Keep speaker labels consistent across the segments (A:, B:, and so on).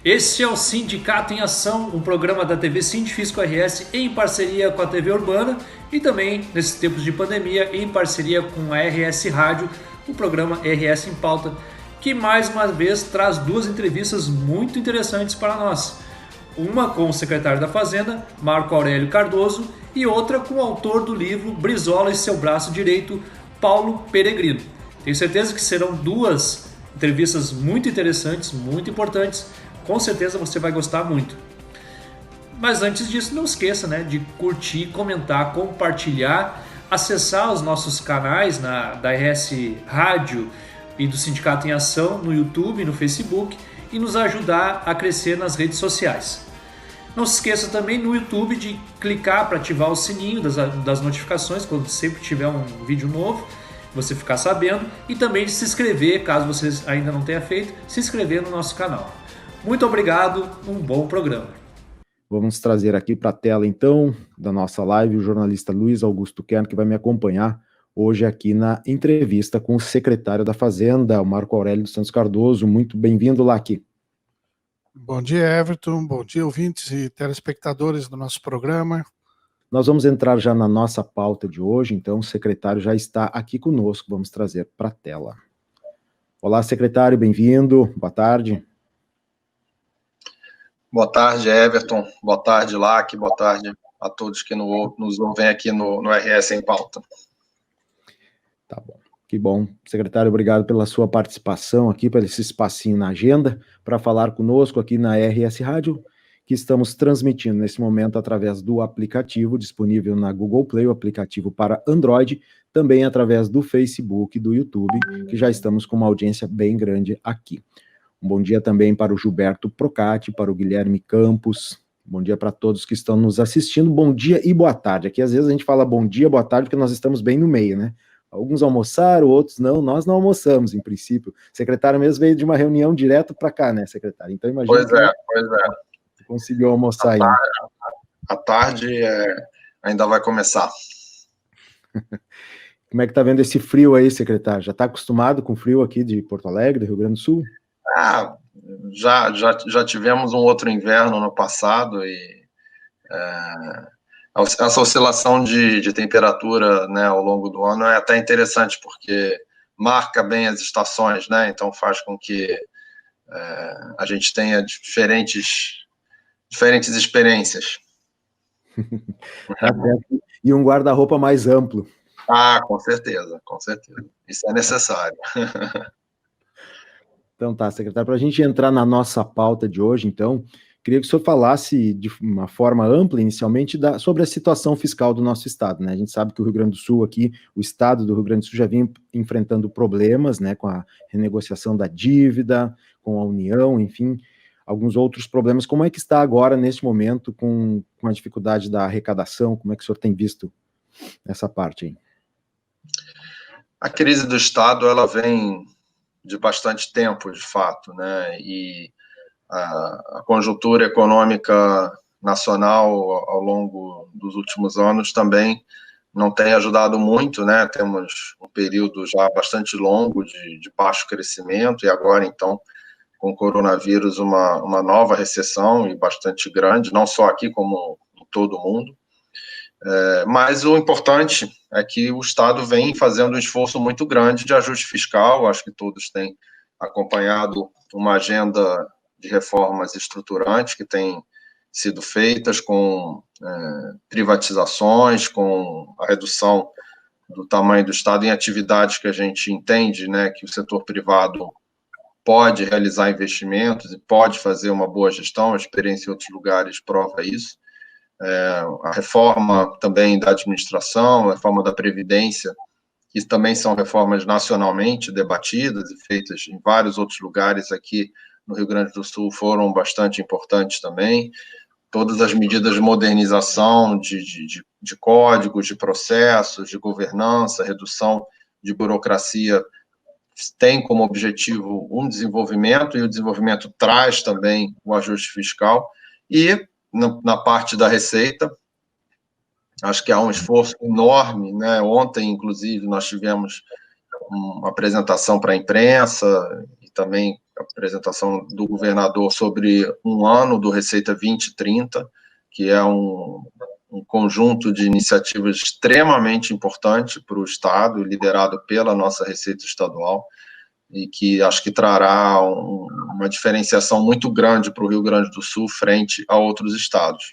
A: Esse é o Sindicato em Ação, um programa da TV Sindifisco RS em parceria com a TV Urbana e também, nesses tempos de pandemia, em parceria com a RS Rádio, o programa RS em Pauta, que mais uma vez traz duas entrevistas muito interessantes para nós. Uma com o secretário da Fazenda, Marco Aurélio Cardoso, e outra com o autor do livro Brizola e seu braço direito, Paulo Peregrino. Tenho certeza que serão duas entrevistas muito interessantes, muito importantes. Com certeza você vai gostar muito. Mas antes disso, não esqueça, de curtir, comentar, compartilhar, acessar os nossos canais da RS Rádio e do Sindicato em Ação no YouTube, no Facebook e nos ajudar a crescer nas redes sociais. Não se esqueça também no YouTube de clicar para ativar o sininho das notificações quando sempre tiver um vídeo novo, você ficar sabendo, e também de se inscrever, caso você ainda não tenha feito, se inscrever no nosso canal. Muito obrigado, um bom programa.
B: Vamos trazer aqui para a tela, então, da nossa live, o jornalista Luiz Augusto Kern, que vai me acompanhar hoje aqui na entrevista com o secretário da Fazenda, o Marco Aurélio dos Santos Cardoso. Muito bem-vindo lá aqui.
C: Bom dia, Everton. Bom dia, ouvintes e telespectadores do nosso programa.
B: Nós vamos entrar já na nossa pauta de hoje, então o secretário já está aqui conosco, vamos trazer para a tela. Olá, secretário, bem-vindo, boa tarde.
D: Boa tarde, Everton, boa tarde, Lac, boa tarde a todos que nos ouvem aqui no RS em Pauta.
B: Tá bom, que bom. Secretário, obrigado pela sua participação aqui, por esse espacinho na agenda, para falar conosco aqui na RS Rádio, que estamos transmitindo nesse momento através do aplicativo disponível na Google Play, o aplicativo para Android, também através do Facebook e do YouTube, que já estamos com uma audiência bem grande aqui. Um bom dia também para o Gilberto Procati, para o Guilherme Campos, bom dia para todos que estão nos assistindo, bom dia e boa tarde. Aqui às vezes a gente fala bom dia, boa tarde, porque nós estamos bem no meio, né? Alguns almoçaram, outros não, nós não almoçamos, em princípio. O secretário mesmo veio de uma reunião direto para cá, né, secretário? Então imagina
D: pois é.
B: Conseguiu almoçar ainda.
D: A tarde ainda vai começar.
B: Como é que tá vendo esse frio aí, secretário? Já está acostumado com o frio aqui de Porto Alegre, do Rio Grande do Sul?
D: Já tivemos um outro inverno no passado e essa oscilação de temperatura, né, ao longo do ano é até interessante porque marca bem as estações, né? Então faz com que a gente tenha diferentes experiências.
B: E um guarda-roupa mais amplo.
D: Com certeza. Isso é necessário.
B: Então tá, secretário, para a gente entrar na nossa pauta de hoje, então, queria que o senhor falasse de uma forma ampla, inicialmente, sobre a situação fiscal do nosso estado, né? A gente sabe que o Rio Grande do Sul aqui, o estado do Rio Grande do Sul já vinha enfrentando problemas, né, com a renegociação da dívida, com a União, enfim, alguns outros problemas. Como é que está agora, neste momento, com a dificuldade da arrecadação? Como é que o senhor tem visto essa parte aí?
D: A crise do estado, ela vem de bastante tempo, de fato, né? E a conjuntura econômica nacional ao longo dos últimos anos também não tem ajudado muito, né? Temos um período já bastante longo de baixo crescimento e agora, então, com o coronavírus, uma nova recessão e bastante grande, não só aqui como em todo o mundo. Mas o importante é que o Estado vem fazendo um esforço muito grande de ajuste fiscal. Acho que todos têm acompanhado uma agenda de reformas estruturantes que têm sido feitas com privatizações, com a redução do tamanho do Estado em atividades que a gente entende, né, que o setor privado pode realizar investimentos e pode fazer uma boa gestão. A experiência em outros lugares prova isso. A reforma também da administração, a reforma da Previdência, que também são reformas nacionalmente debatidas e feitas em vários outros lugares aqui no Rio Grande do Sul, foram bastante importantes também. Todas as medidas de modernização de códigos, de processos, de governança, redução de burocracia, tem como objetivo um desenvolvimento, e o desenvolvimento traz também o ajuste fiscal. E na parte da receita, acho que há um esforço enorme, né? Ontem, inclusive, nós tivemos uma apresentação para a imprensa e também apresentação do governador sobre um ano do Receita 2030, que é um conjunto de iniciativas extremamente importante para o Estado, liderado pela nossa Receita Estadual, e que acho que trará uma diferenciação muito grande para o Rio Grande do Sul frente a outros estados.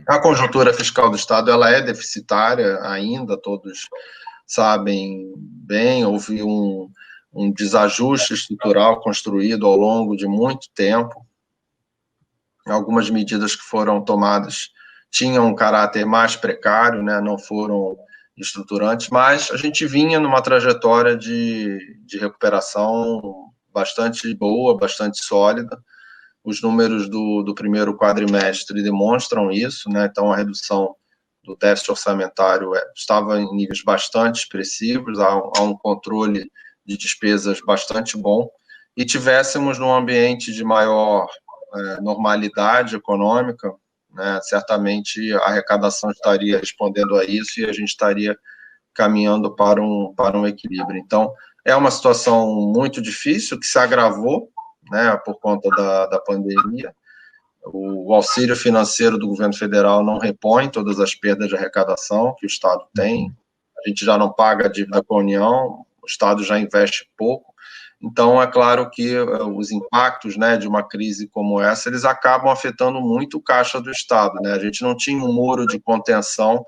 D: A conjuntura fiscal do Estado ela é deficitária ainda, todos sabem bem, houve um desajuste estrutural construído ao longo de muito tempo. Algumas medidas que foram tomadas tinham um caráter mais precário, né, não foram estruturantes, mas a gente vinha numa trajetória de recuperação bastante boa, bastante sólida. Os números do primeiro quadrimestre demonstram isso, né, então a redução do déficit orçamentário estava em níveis bastante expressivos, há um controle de despesas bastante bom, e tivéssemos num ambiente de maior normalidade econômica, né, certamente a arrecadação estaria respondendo a isso e a gente estaria caminhando para um equilíbrio. Então, é uma situação muito difícil, que se agravou, né, por conta da pandemia. O auxílio financeiro do governo federal não repõe todas as perdas de arrecadação que o Estado tem. A gente já não paga a dívida com a União, o Estado já investe pouco. Então, é claro que os impactos, né, de uma crise como essa, eles acabam afetando muito o caixa do Estado, né? A gente não tinha um muro de contenção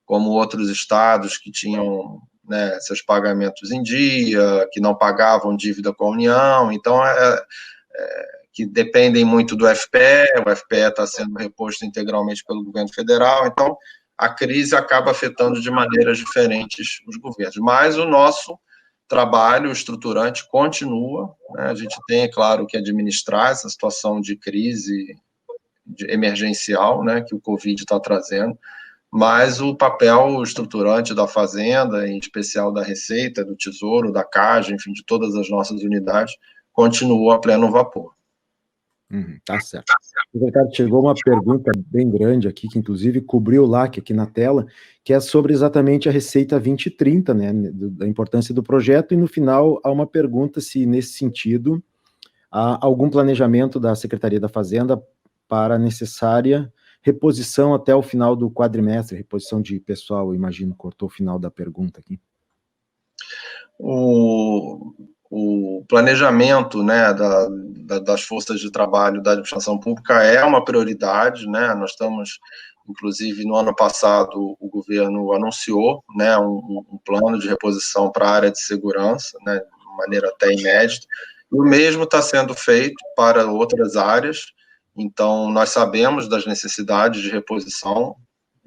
D: como outros estados que tinham, né, seus pagamentos em dia, que não pagavam dívida com a União, então que dependem muito do FPE, o FPE está sendo reposto integralmente pelo governo federal, então a crise acaba afetando de maneiras diferentes os governos. Mas o nosso trabalho estruturante continua, né? A gente tem, é claro, que administrar essa situação de crise emergencial, né, que o Covid está trazendo, mas o papel estruturante da Fazenda, em especial da Receita, do Tesouro, da Caixa, enfim, de todas as nossas unidades, continua a pleno vapor.
B: Tá certo. Secretário, chegou uma pergunta bem grande aqui, que inclusive cobriu o LAC aqui na tela, que é sobre exatamente a Receita 2030, né, da importância do projeto, e no final há uma pergunta se, nesse sentido, há algum planejamento da Secretaria da Fazenda para a necessária reposição até o final do quadrimestre, reposição de pessoal, eu imagino, cortou o final da pergunta aqui.
D: O planejamento, né, das forças de trabalho da administração pública é uma prioridade, né? Nós estamos, inclusive, no ano passado, o governo anunciou, né, um plano de reposição para a área de segurança, né, de maneira até inédita, e o mesmo está sendo feito para outras áreas. Então, nós sabemos das necessidades de reposição,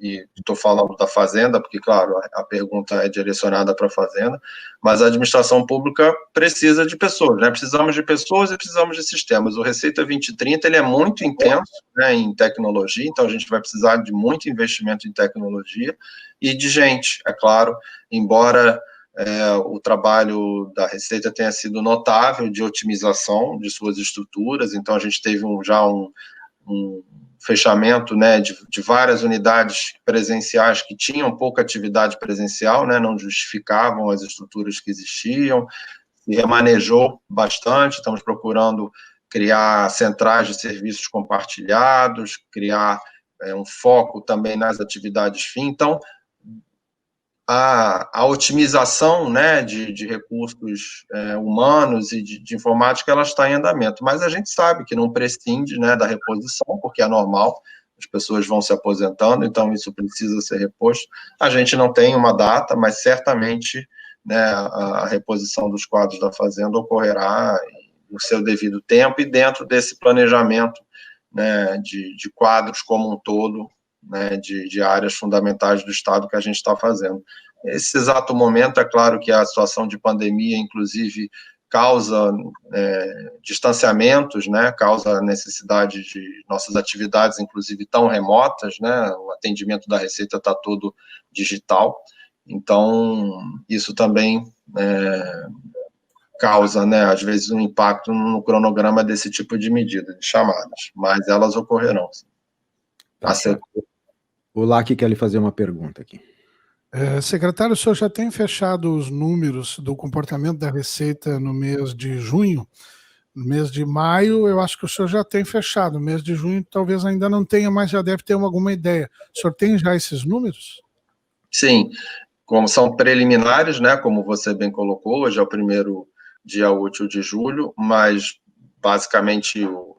D: e estou falando da Fazenda, porque, claro, a pergunta é direcionada para a Fazenda, mas a administração pública precisa de pessoas, né? Precisamos de pessoas e precisamos de sistemas. O Receita 2030, ele é muito intenso, né, em tecnologia, então a gente vai precisar de muito investimento em tecnologia e de gente, é claro, embora o trabalho da Receita tenha sido notável de otimização de suas estruturas, então a gente teve já um fechamento, né, de várias unidades presenciais que tinham pouca atividade presencial, né, não justificavam as estruturas que existiam, se remanejou bastante, estamos procurando criar centrais de serviços compartilhados, criar um foco também nas atividades fim. Então, a otimização, né, de recursos humanos e de informática, ela está em andamento, mas a gente sabe que não prescinde, né, da reposição, porque é normal, as pessoas vão se aposentando, então isso precisa ser reposto. A gente não tem uma data, mas certamente, né, a reposição dos quadros da Fazenda ocorrerá no seu devido tempo e dentro desse planejamento, né, de quadros como um todo, né, de áreas fundamentais do Estado que a gente está fazendo. Esse exato momento, é claro que a situação de pandemia, inclusive, causa distanciamentos, né, causa a necessidade de nossas atividades, inclusive, tão remotas, né, o atendimento da Receita está todo digital, então, isso também causa, né, às vezes, um impacto no cronograma desse tipo de medida, de chamadas, mas elas ocorrerão.
B: Tá. O LAC quer lhe fazer uma pergunta aqui.
C: Secretário, o senhor já tem fechado os números do comportamento da Receita no mês de junho? No mês de maio, eu acho que o senhor já tem fechado. No mês de junho, talvez ainda não tenha, mas já deve ter alguma ideia. O senhor tem já esses números?
D: Sim, como são preliminares, né, como você bem colocou, hoje é o primeiro dia útil de julho, mas basicamente o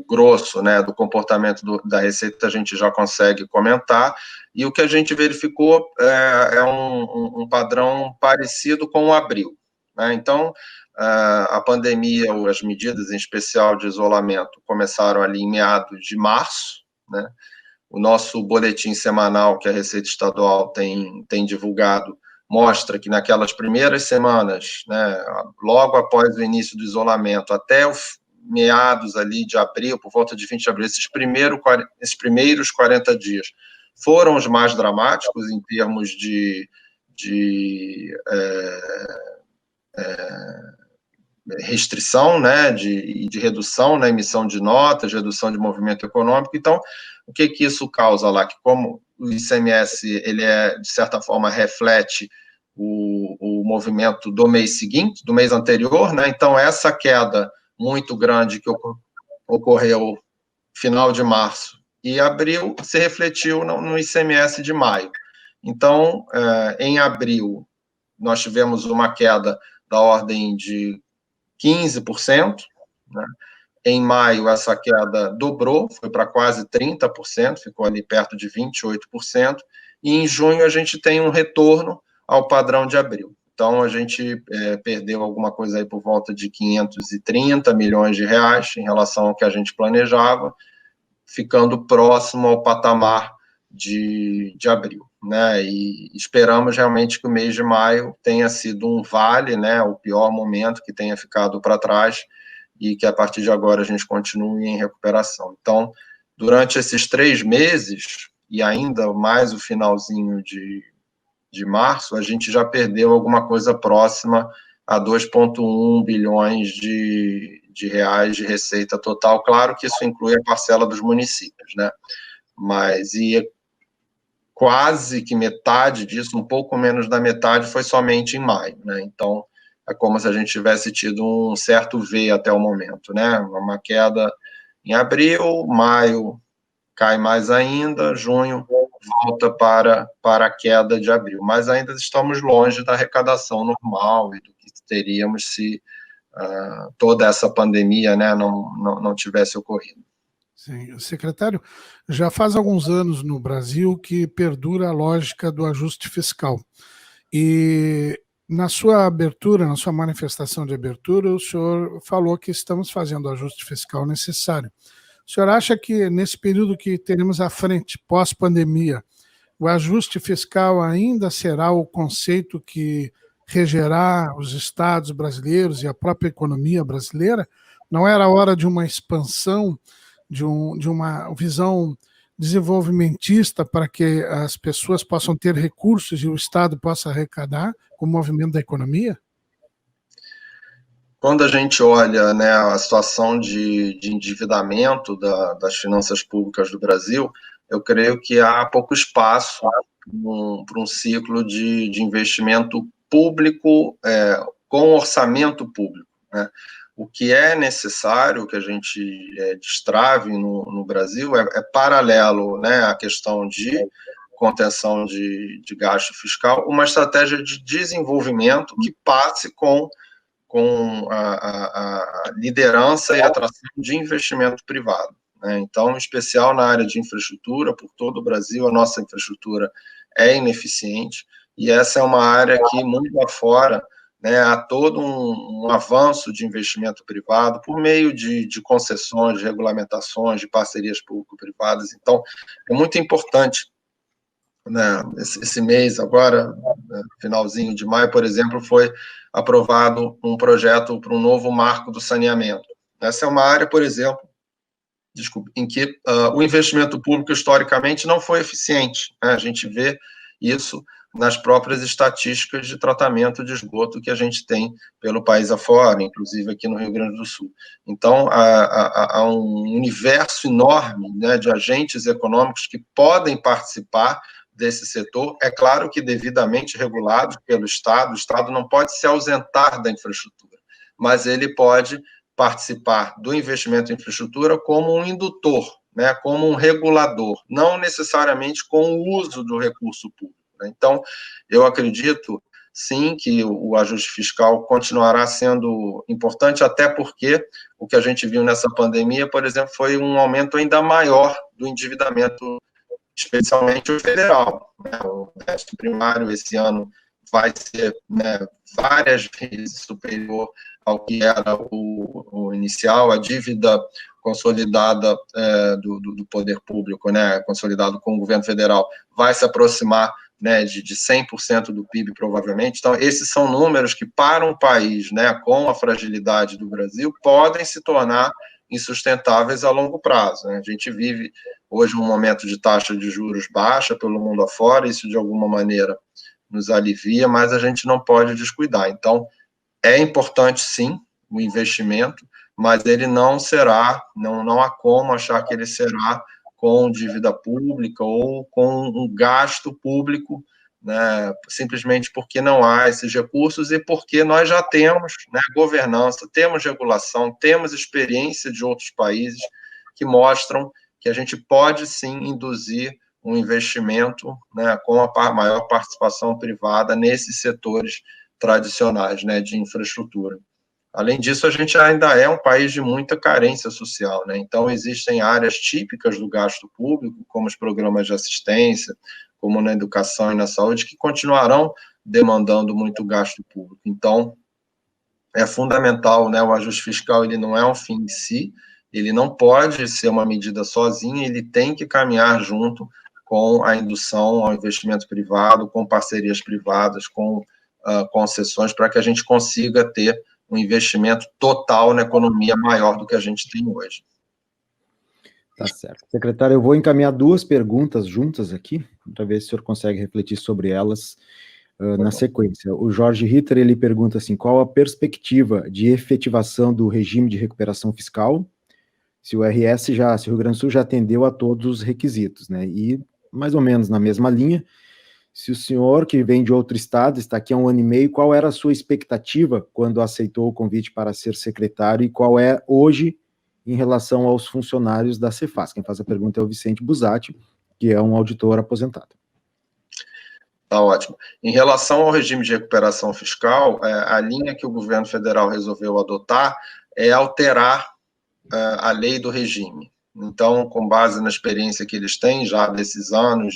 D: grosso, né, do comportamento da Receita a gente já consegue comentar, e o que a gente verificou é um padrão parecido com o abril, né? Então, a pandemia, ou as medidas em especial de isolamento, começaram ali em meados de março, né? O nosso boletim semanal que a Receita Estadual tem divulgado mostra que naquelas primeiras semanas, né, logo após o início do isolamento, até o meados ali de abril, por volta de 20 de abril, esses primeiros 40 dias foram os mais dramáticos em termos de restrição, né, de redução na emissão de notas, redução de movimento econômico. Então, o que isso causa lá? Que como o ICMS, ele de certa forma, reflete o movimento do mês seguinte, do mês anterior, né? Então, essa queda muito grande que ocorreu final de março e abril se refletiu no ICMS de maio. Então, em abril, nós tivemos uma queda da ordem de 15%, né? Em maio, essa queda dobrou, foi para quase 30%, ficou ali perto de 28%, e em junho a gente tem um retorno ao padrão de abril. Então, a gente perdeu alguma coisa aí por volta de 530 milhões de reais em relação ao que a gente planejava, ficando próximo ao patamar de abril, né? E esperamos realmente que o mês de maio tenha sido um vale, né? O pior momento, que tenha ficado para trás, e que a partir de agora a gente continue em recuperação. Então, durante esses 3 meses, e ainda mais o finalzinho de março, a gente já perdeu alguma coisa próxima a 2,1 bilhões de reais de receita total. Claro que isso inclui a parcela dos municípios, né? Mas quase que metade disso, um pouco menos da metade, foi somente em maio, né? Então, é como se a gente tivesse tido um certo V até o momento, né? Uma queda em abril, maio cai mais ainda, junho volta para a queda de abril. Mas ainda estamos longe da arrecadação normal e do que teríamos se toda essa pandemia, né, não tivesse ocorrido.
C: Sim, secretário, já faz alguns anos no Brasil que perdura a lógica do ajuste fiscal. E na sua abertura, na sua manifestação de abertura, o senhor falou que estamos fazendo o ajuste fiscal necessário. O senhor acha que nesse período que teremos à frente, pós-pandemia, o ajuste fiscal ainda será o conceito que regerá os estados brasileiros e a própria economia brasileira? Não era hora de uma expansão, de uma visão desenvolvimentista para que as pessoas possam ter recursos e o Estado possa arrecadar com o movimento da economia?
D: Quando a gente olha, né, a situação de endividamento das finanças públicas do Brasil, eu creio que há pouco espaço para um ciclo de investimento público com orçamento público, né? O que é necessário que a gente destrave no Brasil é paralelo, né, à questão de contenção de gasto fiscal, uma estratégia de desenvolvimento que passe com a liderança e atração de investimento privado, né? Então, em especial na área de infraestrutura, por todo o Brasil, a nossa infraestrutura é ineficiente, e essa é uma área que, mundo afora, né, há todo um avanço de investimento privado por meio de concessões, de regulamentações, de parcerias público-privadas. Então, é muito importante, né, esse mês agora, finalzinho de maio, por exemplo, foi aprovado um projeto para um novo marco do saneamento. Essa é uma área, por exemplo, em que o investimento público historicamente não foi eficiente, né? A gente vê isso nas próprias estatísticas de tratamento de esgoto que a gente tem pelo país afora, inclusive aqui no Rio Grande do Sul. Então, há um universo enorme, né, de agentes econômicos que podem participar desse setor, é claro que devidamente regulado pelo Estado. O Estado não pode se ausentar da infraestrutura, mas ele pode participar do investimento em infraestrutura como um indutor, né, como um regulador, não necessariamente com o uso do recurso público, né? Então, eu acredito, sim, que o ajuste fiscal continuará sendo importante, até porque o que a gente viu nessa pandemia, por exemplo, foi um aumento ainda maior do endividamento, especialmente o federal, né? O déficit primário esse ano vai ser, né, várias vezes superior ao que era o inicial, a dívida consolidada do poder público, né, consolidado com o governo federal, vai se aproximar, né, de 100% do PIB, provavelmente. Então, esses são números que, para um país, né, com a fragilidade do Brasil, podem se tornar insustentáveis a longo prazo, né? A gente vive hoje um momento de taxa de juros baixa pelo mundo afora, isso de alguma maneira nos alivia, mas a gente não pode descuidar. Então, é importante, sim, o investimento, mas ele não será, não há como achar que ele será com dívida pública ou com um gasto público, né, simplesmente porque não há esses recursos e porque nós já temos, né, governança, temos regulação, temos experiência de outros países que mostram que a gente pode, sim, induzir um investimento, né, com a maior participação privada nesses setores tradicionais, né, de infraestrutura. Além disso, a gente ainda é um país de muita carência social, né? Então, existem áreas típicas do gasto público, como os programas de assistência, como na educação e na saúde, que continuarão demandando muito gasto público. Então, é fundamental, né? O ajuste fiscal, ele não é um fim em si, ele não pode ser uma medida sozinha, ele tem que caminhar junto com a indução ao investimento privado, com parcerias privadas, com concessões, para que a gente consiga ter um investimento total na economia maior do que a gente tem hoje.
B: Tá certo. Secretário, eu vou encaminhar duas perguntas juntas aqui, para ver se o senhor consegue refletir sobre elas na sequência. O Jorge Ritter, ele pergunta assim, qual a perspectiva de efetivação do regime de recuperação fiscal, se o Rio Grande do Sul já atendeu a todos os requisitos, né? E, mais ou menos na mesma linha, se o senhor, que vem de outro estado, está aqui há 1 ano e meio, qual era a sua expectativa quando aceitou o convite para ser secretário e qual é hoje em relação aos funcionários da Cefaz? Quem faz a pergunta é o Vicente Busatti, que é um auditor aposentado.
D: Tá ótimo. Em relação ao regime de recuperação fiscal, a linha que o governo federal resolveu adotar é alterar a lei do regime. Então, com base na experiência que eles têm já desses anos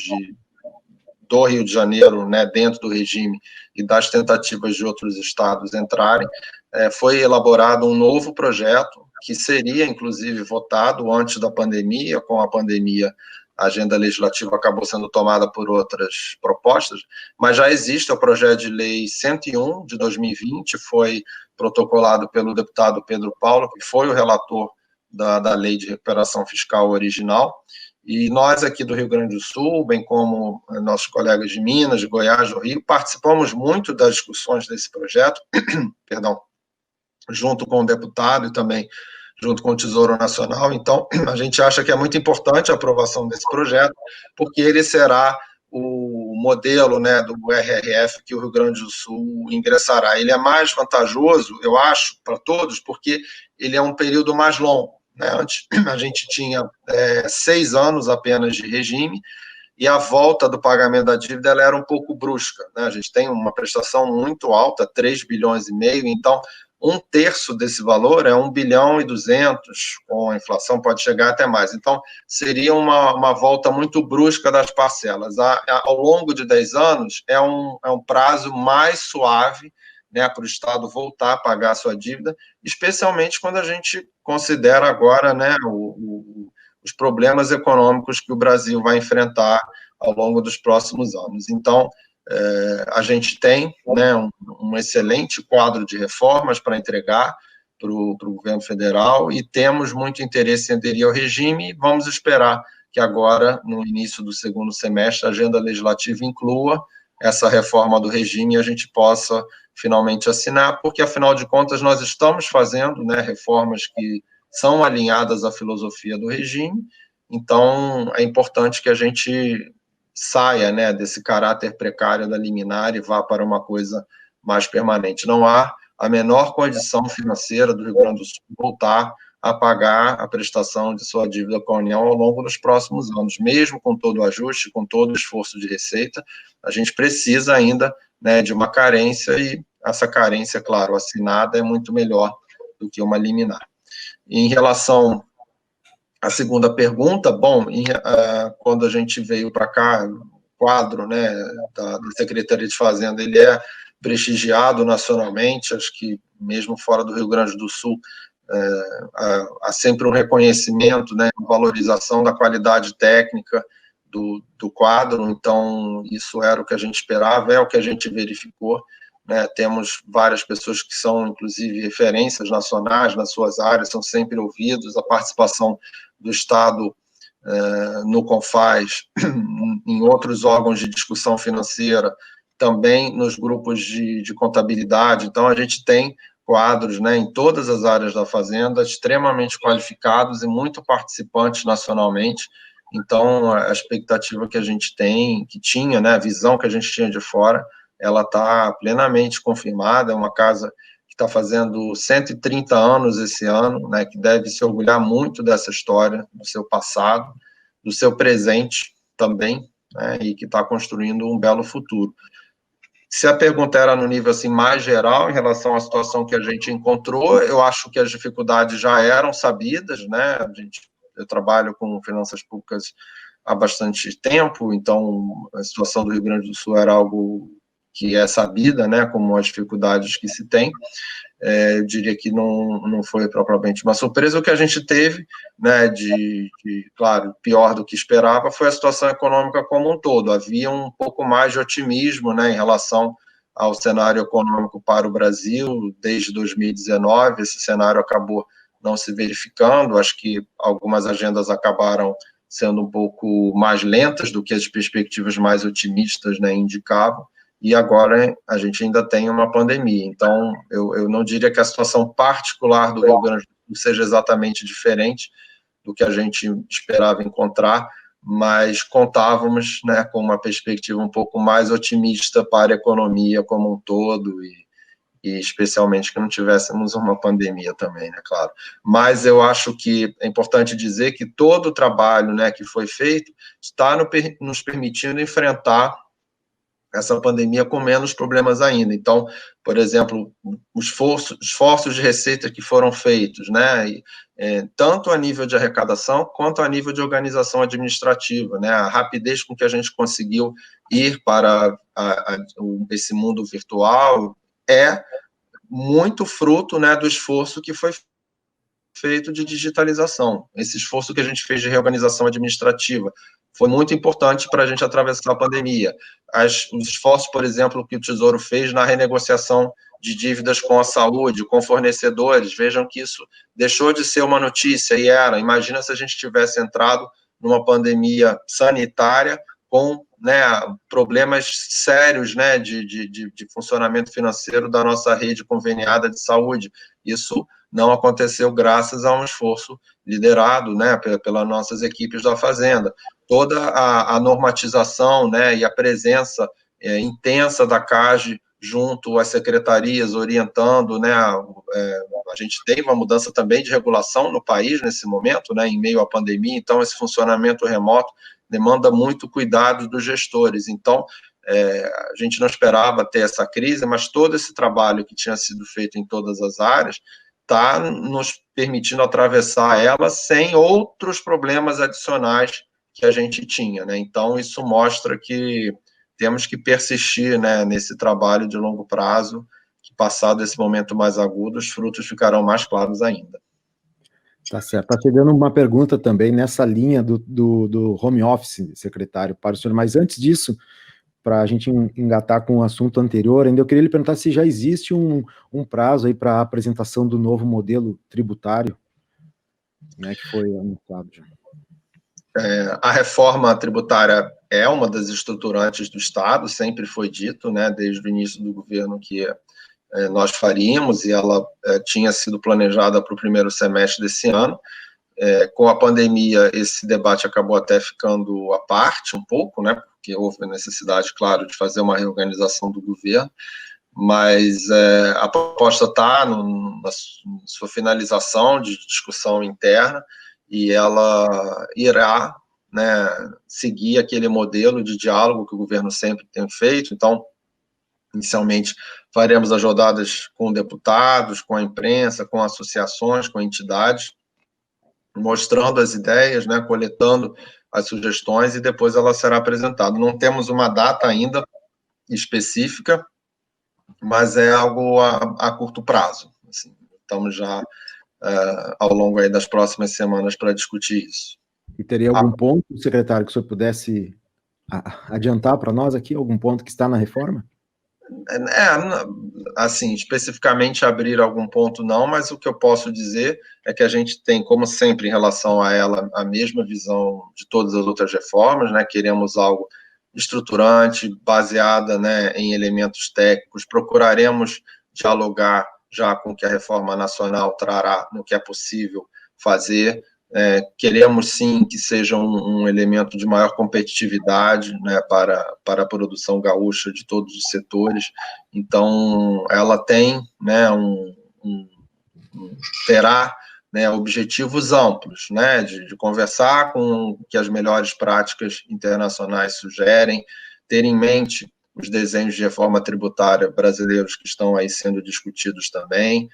D: do Rio de Janeiro, né, dentro do regime, e das tentativas de outros estados entrarem, foi elaborado um novo projeto, que seria, inclusive, votado antes da pandemia. Com a pandemia, a agenda legislativa acabou sendo tomada por outras propostas, mas já existe o projeto de lei 101 de 2020, foi protocolado pelo deputado Pedro Paulo, que foi o relator da lei de recuperação fiscal original, e nós aqui do Rio Grande do Sul, bem como nossos colegas de Minas, de Goiás, do Rio, participamos muito das discussões desse projeto, perdão, junto com o deputado e também junto com o Tesouro Nacional. Então, a gente acha que é muito importante a aprovação desse projeto, porque ele será o modelo, né, do RRF que o Rio Grande do Sul ingressará. Ele é mais vantajoso, eu acho, para todos, porque ele é um período mais longo, né? Antes a gente tinha 6 anos apenas de regime, e a volta do pagamento da dívida ela era um pouco brusca, né? A gente tem uma prestação muito alta, 3,5 bilhões, então 1/3 desse valor é 1,2 bilhão, com a inflação pode chegar até mais. Então, seria uma volta muito brusca das parcelas. Ao longo de 10 anos, é um prazo mais suave, né, para o Estado voltar a pagar a sua dívida, especialmente quando a gente considera agora, né, os problemas econômicos que o Brasil vai enfrentar ao longo dos próximos anos. Então, a gente tem, né, um excelente quadro de reformas para entregar para o governo federal e temos muito interesse em aderir ao regime e vamos esperar que agora, no início do segundo semestre, a agenda legislativa inclua essa reforma do regime e a gente possa finalmente assinar, porque, afinal de contas, nós estamos fazendo, né, reformas que são alinhadas à filosofia do regime, então é importante que a gente saia, né, desse caráter precário da liminar e vá para uma coisa mais permanente. Não há a menor condição financeira do Rio Grande do Sul voltar a pagar a prestação de sua dívida com a União ao longo dos próximos anos. Mesmo com todo o ajuste, com todo o esforço de receita, a gente precisa ainda, né, de uma carência, e essa carência, claro, assinada é muito melhor do que uma liminar. Em relação à segunda pergunta, bom, quando a gente veio para cá, o quadro, né, da Secretaria de Fazenda, ele é prestigiado nacionalmente, acho que mesmo fora do Rio Grande do Sul, há sempre um reconhecimento, né, valorização da qualidade técnica do quadro, então isso era o que a gente esperava, é o que a gente verificou, né, temos várias pessoas que são, inclusive, referências nacionais nas suas áreas, são sempre ouvidos, a participação do Estado no CONFAS, em outros órgãos de discussão financeira, também nos grupos de contabilidade, então a gente tem quadros, né, em todas as áreas da Fazenda, extremamente qualificados e muito participantes nacionalmente, então a expectativa que a gente tem, que tinha, né, a visão que a gente tinha de fora, ela está plenamente confirmada, é uma casa que está fazendo 130 anos esse ano, né, que deve se orgulhar muito dessa história, do seu passado, do seu presente também, né, e que está construindo um belo futuro. Se a pergunta era no nível assim, mais geral, em relação à situação que a gente encontrou, eu acho que as dificuldades já eram sabidas, né? Eu trabalho com finanças públicas há bastante tempo, então a situação do Rio Grande do Sul era algo que é sabida, né, como as dificuldades que se tem. Eu diria que não foi propriamente uma surpresa. O que a gente teve, né, claro, pior do que esperava, foi a situação econômica como um todo. Havia um pouco mais de otimismo, né, em relação ao cenário econômico para o Brasil desde 2019. Esse cenário acabou não se verificando. Acho que algumas agendas acabaram sendo um pouco mais lentas do que as perspectivas mais otimistas, né, indicavam. E agora a gente ainda tem uma pandemia. Então, eu não diria que a situação particular do Rio Grande do Sul seja exatamente diferente do que a gente esperava encontrar, mas contávamos, né, com uma perspectiva um pouco mais otimista para a economia como um todo, e especialmente que não tivéssemos uma pandemia também, né, claro. Mas eu acho que é importante dizer que todo o trabalho, né, que foi feito está nos permitindo enfrentar essa pandemia com menos problemas ainda. Então, por exemplo, os esforços de receita que foram feitos, né, tanto a nível de arrecadação quanto a nível de organização administrativa, né, a rapidez com que a gente conseguiu ir para esse mundo virtual é muito fruto, né, do esforço que foi feito de digitalização. Esse esforço que a gente fez de reorganização administrativa foi muito importante para a gente atravessar a pandemia. Os esforços, por exemplo, que o Tesouro fez na renegociação de dívidas com a saúde, com fornecedores, vejam que isso deixou de ser uma notícia, e era. Imagina se a gente tivesse entrado numa pandemia sanitária com, né, problemas sérios, né, de funcionamento financeiro da nossa rede conveniada de saúde. Isso não aconteceu graças a um esforço liderado, né, pelas nossas equipes da Fazenda. Toda a normatização, né, e a presença intensa da CAGE junto às secretarias, orientando, né, a gente tem uma mudança também de regulação no país nesse momento, né, em meio à pandemia, então esse funcionamento remoto demanda muito cuidado dos gestores. Então, a gente não esperava ter essa crise, mas todo esse trabalho que tinha sido feito em todas as áreas está nos permitindo atravessar ela sem outros problemas adicionais que a gente tinha, né? Então, isso mostra que temos que persistir, né, nesse trabalho de longo prazo, que passado esse momento mais agudo, os frutos ficarão mais claros ainda.
B: Tá certo. Está chegando uma pergunta também nessa linha do home office, secretário, para o senhor, mas antes disso, para a gente engatar com o assunto anterior, ainda eu queria lhe perguntar se já existe um prazo aí para a apresentação do novo modelo tributário, né, que foi anunciado já.
D: A reforma tributária é uma das estruturantes do Estado, sempre foi dito, né, desde o início do governo que nós faríamos, e ela tinha sido planejada para o primeiro semestre desse ano. Com a pandemia, esse debate acabou até ficando à parte um pouco, né, porque houve a necessidade, claro, de fazer uma reorganização do governo, mas a proposta está na sua finalização de discussão interna e ela irá, né, seguir aquele modelo de diálogo que o governo sempre tem feito. Então, inicialmente, faremos as rodadas com deputados, com a imprensa, com associações, com entidades, mostrando as ideias, né, coletando as sugestões, e depois ela será apresentada. Não temos uma data ainda específica, mas é algo a curto prazo. Assim, estamos já ao longo aí das próximas semanas para discutir isso.
B: E teria algum ponto, secretário, que o senhor pudesse adiantar para nós aqui, algum ponto que está na reforma?
D: Assim, especificamente abrir algum ponto não, mas o que eu posso dizer é que a gente tem, como sempre, em relação a ela, a mesma visão de todas as outras reformas, né? Queremos algo estruturante, baseada, né, em elementos técnicos, procuraremos dialogar já com o que a reforma nacional trará no que é possível fazer. Queremos sim que seja um elemento de maior competitividade, né, para a produção gaúcha de todos os setores. Então, ela tem, né, terá, né, objetivos amplos, né, de conversar com o que as melhores práticas internacionais sugerem, ter em mente os desenhos de reforma tributária brasileiros que estão aí sendo discutidos também.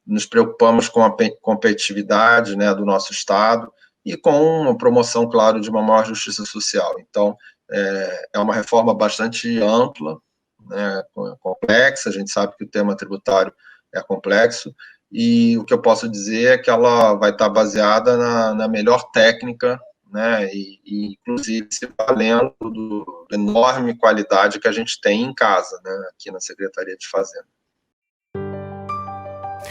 D: Nos preocupamos com a competitividade, né, do nosso Estado e com uma promoção, claro, de uma maior justiça social. Então, é uma reforma bastante ampla, né, complexa. A gente sabe que o tema tributário é complexo, e o que eu posso dizer é que ela vai estar baseada na melhor técnica, né, e inclusive se valendo da enorme qualidade que a gente tem em casa, né, aqui na Secretaria de Fazenda.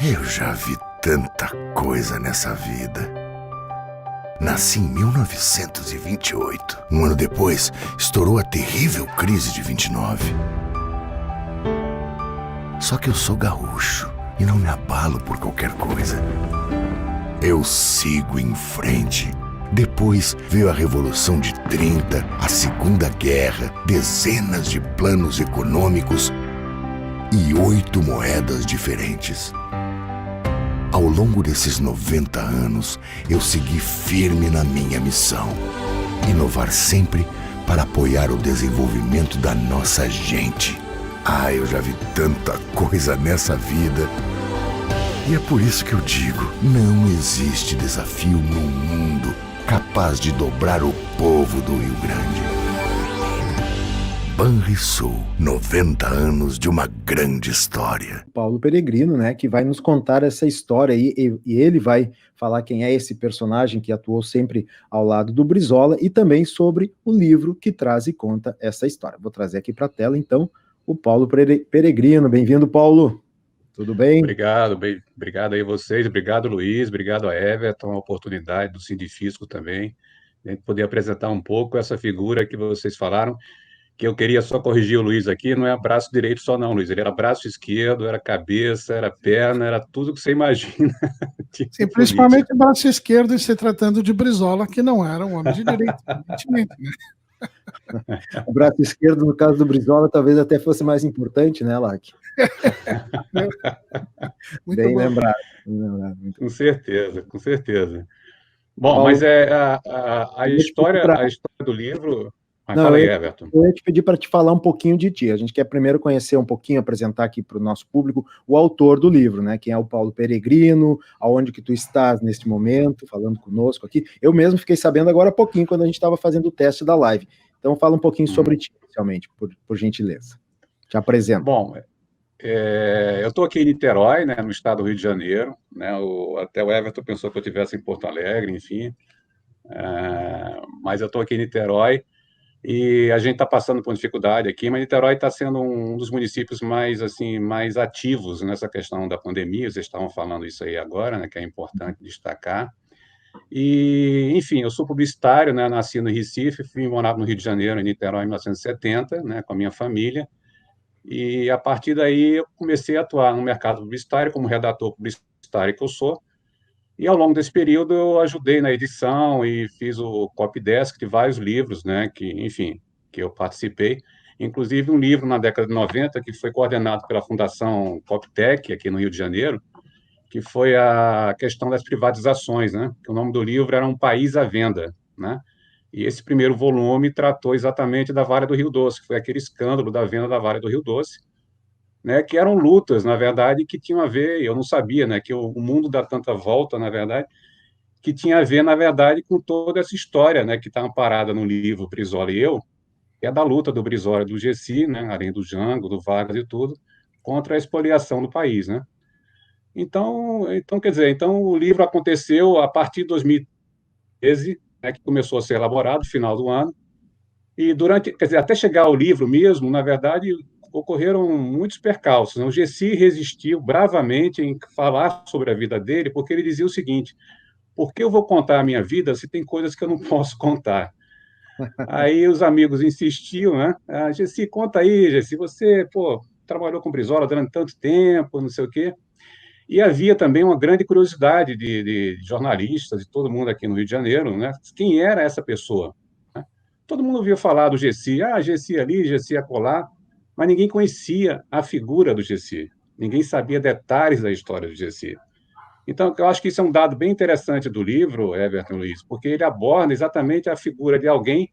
E: Eu já vi tanta coisa nessa vida. Nasci em 1928. Um ano depois, estourou a terrível crise de 29. Só que eu sou gaúcho e não me abalo por qualquer coisa. Eu sigo em frente. Depois veio a Revolução de 30, a Segunda Guerra, dezenas de planos econômicos e 8 moedas diferentes. Ao longo desses 90 anos, eu segui firme na minha missão. Inovar sempre para apoiar o desenvolvimento da nossa gente. Eu já vi tanta coisa nessa vida. E é por isso que eu digo, não existe desafio no mundo capaz de dobrar o povo do Rio Grande. Banrisul, 90 anos de uma grande história.
B: Paulo Peregrino, né, que vai nos contar essa história aí, e ele vai falar quem é esse personagem que atuou sempre ao lado do Brizola, e também sobre o livro que traz e conta essa história. Vou trazer aqui para a tela, então, o Paulo Peregrino. Bem-vindo, Paulo. Tudo bem?
F: Obrigado aí a vocês, obrigado, Luiz, obrigado a Everton, a oportunidade do Sindifisco também, de poder apresentar um pouco essa figura que vocês falaram, que eu queria só corrigir o Luiz aqui, não é braço direito só não, Luiz, ele era braço esquerdo, era cabeça, era perna, era tudo que você imagina.
C: Sim, principalmente o braço esquerdo, e se tratando de Brizola, que não era um homem de direito, evidentemente, né?
B: O braço esquerdo, no caso do Brizola, talvez até fosse mais importante, né, Lac? Bem lembrado.
F: Com certeza, com certeza. Bom, Paulo, mas a história do livro... Fala aí, Everton.
B: Eu ia te pedir para te falar um pouquinho de ti. A gente quer primeiro conhecer um pouquinho, apresentar aqui para o nosso público o autor do livro, né? Quem é o Paulo Peregrino, aonde que tu estás neste momento, falando conosco aqui. Eu mesmo fiquei sabendo agora há pouquinho, quando a gente estava fazendo o teste da live. Então fala um pouquinho sobre ti, inicialmente, por gentileza. Te apresento.
F: Bom, eu estou aqui em Niterói, né, no estado do Rio de Janeiro, né? Até o Everton pensou que eu estivesse em Porto Alegre, enfim. Mas eu estou aqui em Niterói. E a gente está passando por dificuldade aqui, mas Niterói está sendo um dos municípios mais ativos nessa questão da pandemia. Vocês estavam falando isso aí agora, né, que é importante destacar. E, enfim, eu sou publicitário, né, nasci no Recife, fui morar no Rio de Janeiro, em Niterói, em 1970, né, com a minha família. E, a partir daí, eu comecei a atuar no mercado publicitário, como redator publicitário que eu sou. E, ao longo desse período, eu ajudei na edição e fiz o copydesk de vários livros, né, que eu participei. Inclusive um livro na década de 90 que foi coordenado pela Fundação Coptec, aqui no Rio de Janeiro, que foi a questão das privatizações, né? Que o nome do livro era Um País à Venda, né? E esse primeiro volume tratou exatamente da Vale do Rio Doce, que foi aquele escândalo da venda da Vale do Rio Doce, né? Que eram lutas, na verdade, que tinham a ver, eu não sabia, né? Que o mundo dá tanta volta, na verdade, que tinha a ver, na verdade, com toda essa história, né? Que está amparada no livro Brizola e Eu, que é da luta do Brizola e do Gessi, né? Além do Jango, do Vargas e tudo, contra a expoliação do país, né? Então, quer dizer, então o livro aconteceu a partir de 2013, né, que começou a ser elaborado, final do ano, e durante, quer dizer, até chegar ao livro mesmo, na verdade, ocorreram muitos percalços, né? O Gessi resistiu bravamente em falar sobre a vida dele, porque ele dizia o seguinte: por que eu vou contar a minha vida se tem coisas que eu não posso contar? Aí os amigos insistiam, né? Ah, Gessi, conta aí, Gessi, você, pô, trabalhou com Brizola durante tanto tempo, não sei o quê. E havia também uma grande curiosidade de jornalistas, de todo mundo aqui no Rio de Janeiro, né? Quem era essa pessoa? Né? Todo mundo ouvia falar do Gessi, Gessi ali, Gessi acolá, mas ninguém conhecia a figura do Gessi, ninguém sabia detalhes da história do Gessi. Então, eu acho que isso é um dado bem interessante do livro, Everton Luiz, porque ele aborda exatamente a figura de alguém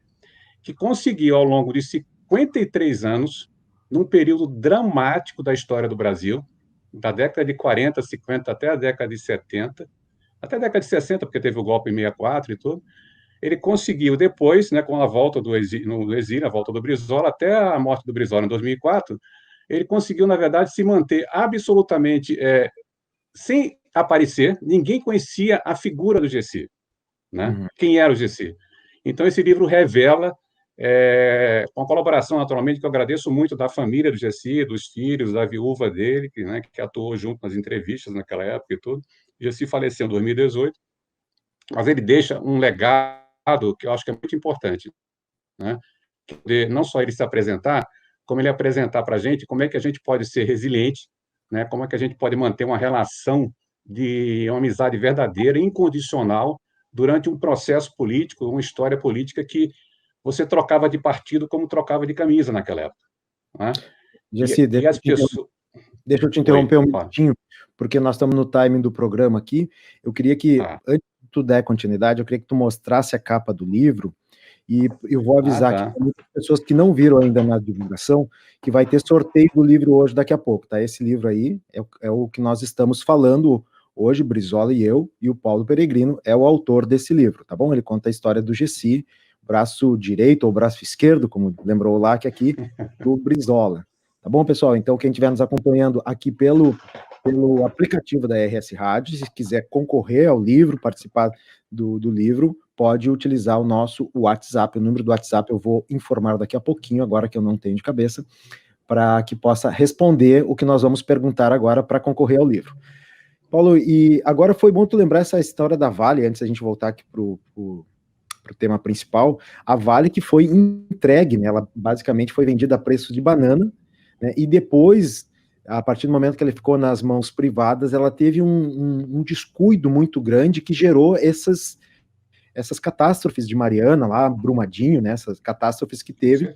F: que conseguiu, ao longo de 53 anos, num período dramático da história do Brasil, da década de 40, 50 até a década de 70, até a década de 60, porque teve o golpe em 64 e tudo, ele conseguiu depois, né, com a volta do exílio, a volta do Brizola, até a morte do Brizola em 2004, ele conseguiu, na verdade, se manter absolutamente sem aparecer, ninguém conhecia a figura do Gessi, né?
B: Uhum.
F: Quem era o Gessi. Então, esse livro revela, com a colaboração, naturalmente, que eu agradeço muito da família do Gessi, dos filhos, da viúva dele, que atuou junto nas entrevistas naquela época e tudo. O Gessi faleceu em 2018, mas ele deixa um legado que eu acho que é muito importante, né? Não só ele se apresentar, como ele apresentar para a gente como é que a gente pode ser resiliente, né? Como é que a gente pode manter uma relação de uma amizade verdadeira, incondicional, durante um processo político, uma história política que você trocava de partido como trocava de camisa naquela época. Né?
B: Gessi, deixa eu te interromper um minutinho, porque nós estamos no timing do programa aqui. Eu queria que, antes de tu der continuidade, eu queria que tu mostrasse a capa do livro, e eu vou avisar aqui para muitas pessoas que não viram ainda na divulgação, que vai ter sorteio do livro hoje, daqui a pouco, tá? Esse livro aí é o que nós estamos falando hoje, Brizola e Eu, e o Paulo Peregrino é o autor desse livro, tá bom? Ele conta a história do Gessi, braço direito ou braço esquerdo, como lembrou o Lac aqui, do Brizola. Tá bom, pessoal? Então, quem estiver nos acompanhando aqui pelo aplicativo da RS Rádio, se quiser concorrer ao livro, participar do livro, pode utilizar o nosso WhatsApp, o número do WhatsApp eu vou informar daqui a pouquinho, agora que eu não tenho de cabeça, para que possa responder o que nós vamos perguntar agora para concorrer ao livro. Paulo, e agora foi bom tu lembrar essa história da Vale, antes da gente voltar aqui para o tema principal, a Vale que foi entregue, né, ela basicamente foi vendida a preço de banana, né, e depois, a partir do momento que ela ficou nas mãos privadas, ela teve um descuido muito grande que gerou essas catástrofes de Mariana, lá, Brumadinho, né, essas catástrofes que teve,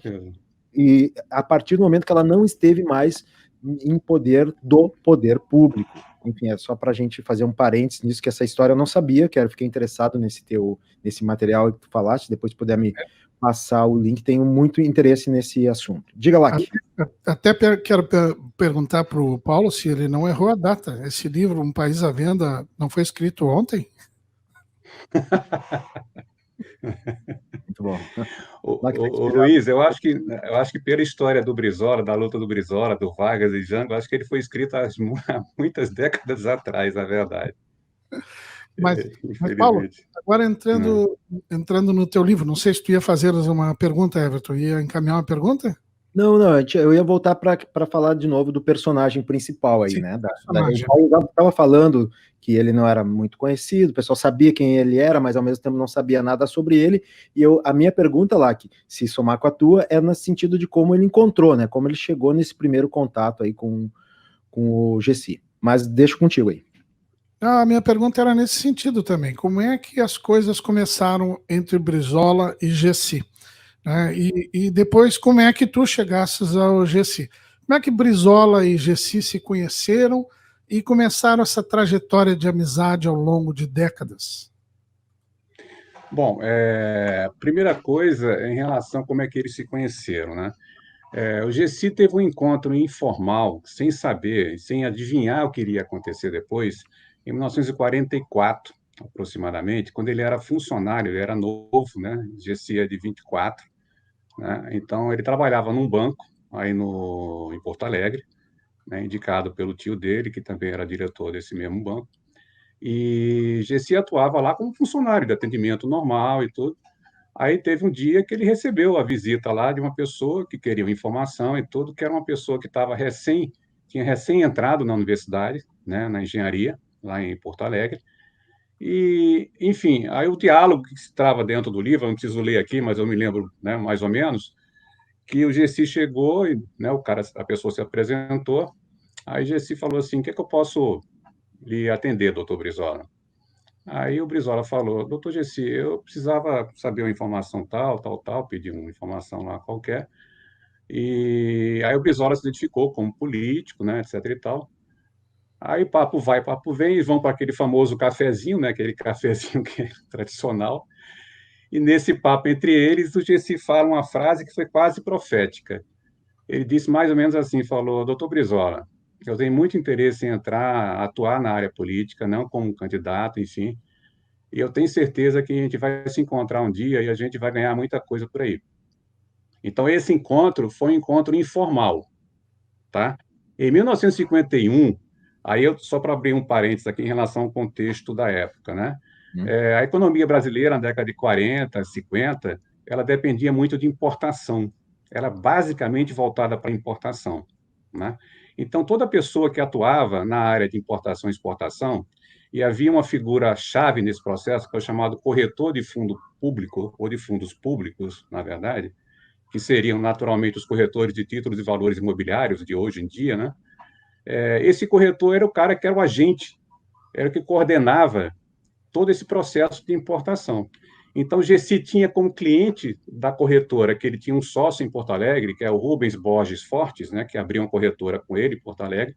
B: e a partir do momento que ela não esteve mais em poder do poder público. Enfim, é só para a gente fazer um parênteses nisso, que essa história eu não sabia, fiquei interessado nesse material que tu falaste, depois puder me passar o link, tenho muito interesse nesse assunto. Diga lá.
C: Até quero perguntar para o Paulo se ele não errou a data. Esse livro, Um País à Venda, não foi escrito ontem?
B: Muito bom.
F: Luiz, eu acho que pela história do Brizola, da luta do Brizola, do Vargas e Jango, acho que ele foi escrito há muitas décadas atrás, na verdade.
C: Mas Paulo, agora entrando no teu livro, não sei se tu ia fazer uma pergunta, Everton, ia encaminhar uma pergunta?
B: Não, eu ia voltar para falar de novo do personagem princial aí, sim, né? O Paulo estava falando que ele não era muito conhecido, o pessoal sabia quem ele era, mas ao mesmo tempo não sabia nada sobre ele, e a minha pergunta lá, que se somar com a tua, é no sentido de como ele encontrou, né? Como ele chegou nesse primeiro contato aí com o Gessi. Mas deixo contigo aí.
C: A minha pergunta era nesse sentido também. Como é que as coisas começaram entre Brizola e Gessi? E depois, como é que tu chegasses ao Gessi? Como é que Brizola e Gessi se conheceram e começaram essa trajetória de amizade ao longo de décadas?
F: Bom, primeira coisa, em relação a como é que eles se conheceram, né? O Gessi teve um encontro informal, sem saber, sem adivinhar o que iria acontecer depois, em 1944, aproximadamente, quando ele era funcionário, ele era novo, né? Gessi é de 24, né? Então, ele trabalhava num banco, aí em Porto Alegre, né? Indicado pelo tio dele, que também era diretor desse mesmo banco, e Gessi atuava lá como funcionário de atendimento normal e tudo. Aí teve um dia que ele recebeu a visita lá de uma pessoa que queria uma informação e tudo, que era uma pessoa que tinha recém entrado na universidade, né, na engenharia, lá em Porto Alegre. E, enfim, aí o diálogo que se trava dentro do livro, eu não preciso ler aqui, mas eu me lembro, né, mais ou menos, que o Gessi chegou e, né, a pessoa se apresentou, aí Gessi falou assim: "O que é que eu posso lhe atender, doutor Brizola?" Aí o Brizola falou: "Doutor Gessi, eu precisava saber uma informação tal, tal, tal", pedi uma informação lá qualquer. E aí o Brizola se identificou como político, né, etc e tal. Aí papo vai, papo vem, eles vão para aquele famoso cafezinho, né, aquele cafezinho que é tradicional. E nesse papo entre eles, o Gessi fala uma frase que foi quase profética. Ele disse mais ou menos assim, falou: "Doutor Brizola, eu tenho muito interesse em atuar na área política, não como candidato, enfim, e eu tenho certeza que a gente vai se encontrar um dia e a gente vai ganhar muita coisa por aí." Então, esse encontro foi um encontro informal, tá? Em 1951, aí só para abrir um parênteses aqui em relação ao contexto da época, né? A economia brasileira, na década de 40, 50, ela dependia muito de importação. Era basicamente voltada para importação, né? Então, toda pessoa que atuava na área de importação e exportação, e havia uma figura-chave nesse processo, que é o chamado corretor de fundo público, ou de fundos públicos, na verdade, que seriam naturalmente os corretores de títulos e valores imobiliários de hoje em dia, né? Esse corretor era o cara que era o agente, era o que coordenava todo esse processo de importação. Então, o Gessi tinha como cliente da corretora, que ele tinha um sócio em Porto Alegre, que é o Rubens Borges Fortes, né, que abriu uma corretora com ele em Porto Alegre,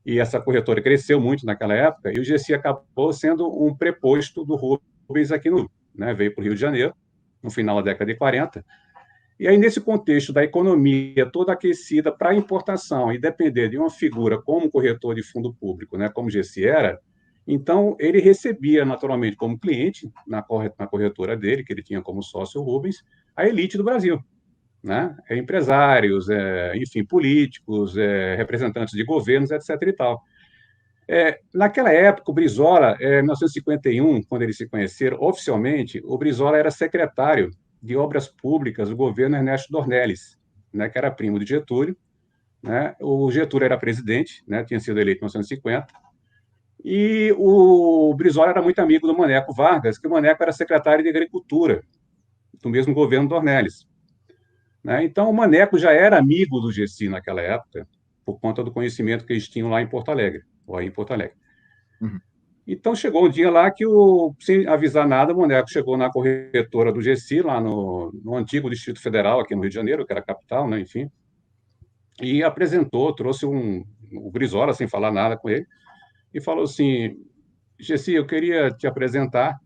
F: e essa corretora cresceu muito naquela época, e o Gessi acabou sendo um preposto do Rubens aqui no Rio, né, veio para o Rio de Janeiro, no final da década de 40, e aí, nesse contexto da economia toda aquecida para a importação e depender de uma figura como corretor de fundo público, né, como Gessi era, então ele recebia naturalmente como cliente, na corretora dele, que ele tinha como sócio o Rubens, a elite do Brasil, né? Empresários, enfim, políticos, representantes de governos, etc. e tal. Naquela época, o Brizola, em 1951, quando eles se conheceram oficialmente, o Brizola era secretário de Obras Públicas do governo Ernesto Dornelles, né, que era primo de Getúlio, né? O Getúlio era presidente, né, tinha sido eleito em 1950, e o Brizola era muito amigo do Maneco Vargas, que o Maneco era secretário de Agricultura do mesmo governo Dornelles, né? Então, o Maneco já era amigo do Gessi naquela época, por conta do conhecimento que eles tinham lá em Porto Alegre, ou aí em Porto Alegre. Uhum. Então, chegou um dia lá que, sem avisar nada, o Maneco chegou na corretora do Gessi, lá no antigo Distrito Federal, aqui no Rio de Janeiro, que era a capital, né, enfim, e apresentou, trouxe o Brizola, sem falar nada com ele, e falou assim: "Gessi, eu queria te apresentar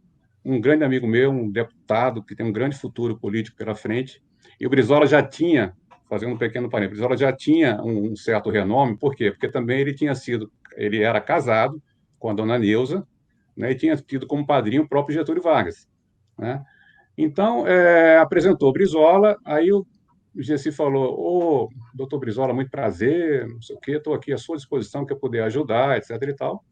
F: um grande amigo meu, um deputado que tem um grande futuro político pela frente." E o Brizola já tinha, fazendo um pequeno parênteses, o Brizola já tinha um certo renome. Por quê? Porque também ele era casado com a dona Neuza, né, e tinha tido como padrinho o próprio Getúlio Vargas, né? Então, apresentou o Brizola, aí o Gessi falou: "Ô, doutor Brizola, muito prazer, não sei o quê, estou aqui à sua disposição, que eu puder ajudar, etc. e tal."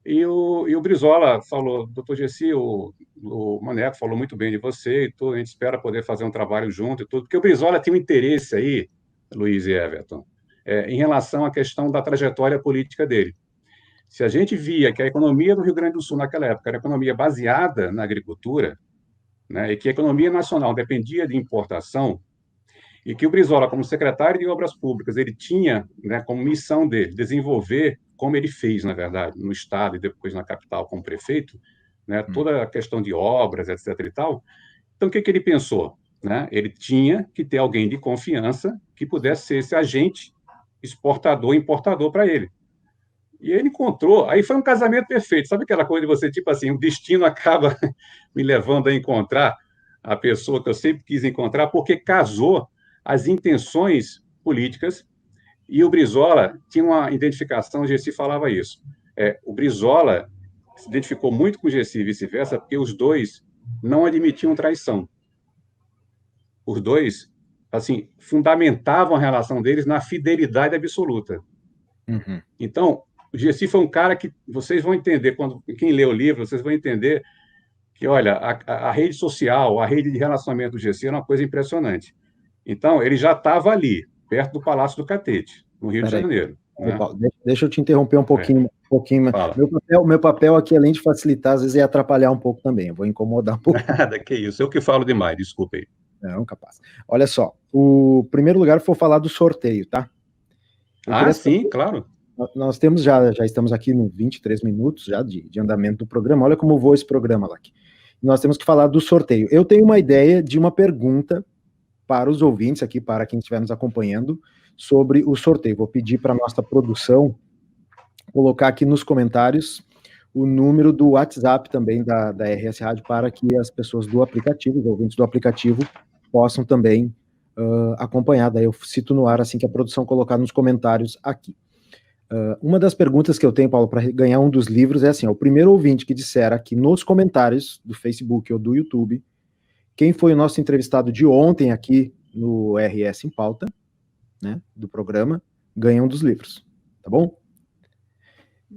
F: E o Brizola falou: "Doutor Gessi, o Maneco falou muito bem de você e tudo, a gente espera poder fazer um trabalho junto e tudo." Porque o Brizola tinha um interesse aí, Luiz e Everton, em relação à questão da trajetória política dele. Se a gente via que a economia do Rio Grande do Sul naquela época era economia baseada na agricultura, né, e que a economia nacional dependia de importação, e que o Brizola, como secretário de Obras Públicas, ele tinha, né, como missão dele desenvolver, como ele fez, na verdade, no Estado e depois na capital como prefeito, né, toda a questão de obras, etc. e tal. Então, o que ele pensou? né, ele tinha que ter alguém de confiança que pudesse ser esse agente exportador e importador para ele. E ele encontrou, aí foi um casamento perfeito. Sabe aquela coisa de você, tipo assim, o destino acaba me levando a encontrar a pessoa que eu sempre quis encontrar, porque casou as intenções políticas, e o Brizola tinha uma identificação, o Gessi falava isso. O Brizola se identificou muito com o Gessi e vice-versa, porque os dois não admitiam traição. Os dois, assim, fundamentavam a relação deles na fidelidade absoluta.
B: Uhum.
F: Então, o Gessi foi um cara que vocês vão entender, quem lê o livro, vocês vão entender que, olha, a rede social, a rede de relacionamento do Gessi era uma coisa impressionante. Então, ele já estava ali, perto do Palácio do Catete, no Rio de Janeiro. Né?
B: Paulo, deixa eu te interromper um pouquinho.
F: Fala.
B: Meu papel aqui, além de facilitar, às vezes é atrapalhar um pouco também. Eu vou incomodar um pouco.
F: Nada, que isso. Eu que falo demais, desculpa aí.
B: Não, capaz. Olha só, o primeiro lugar foi falar do sorteio, tá?
F: Sim, claro.
B: Nós temos já estamos aqui no 23 minutos já de andamento do programa. Olha como voa esse programa, Lac. Nós temos que falar do sorteio. Eu tenho uma ideia de uma pergunta para os ouvintes aqui, para quem estiver nos acompanhando, sobre o sorteio. Vou pedir para a nossa produção colocar aqui nos comentários o número do WhatsApp também da RS Rádio, para que as pessoas do aplicativo, os ouvintes do aplicativo, possam também acompanhar. Daí eu cito no ar assim que a produção colocar nos comentários aqui. Uma das perguntas que eu tenho, Paulo, para ganhar um dos livros é assim: o primeiro ouvinte que disser aqui nos comentários do Facebook ou do YouTube quem foi o nosso entrevistado de ontem aqui no RS em Pauta, né, do programa, ganha um dos livros, tá bom?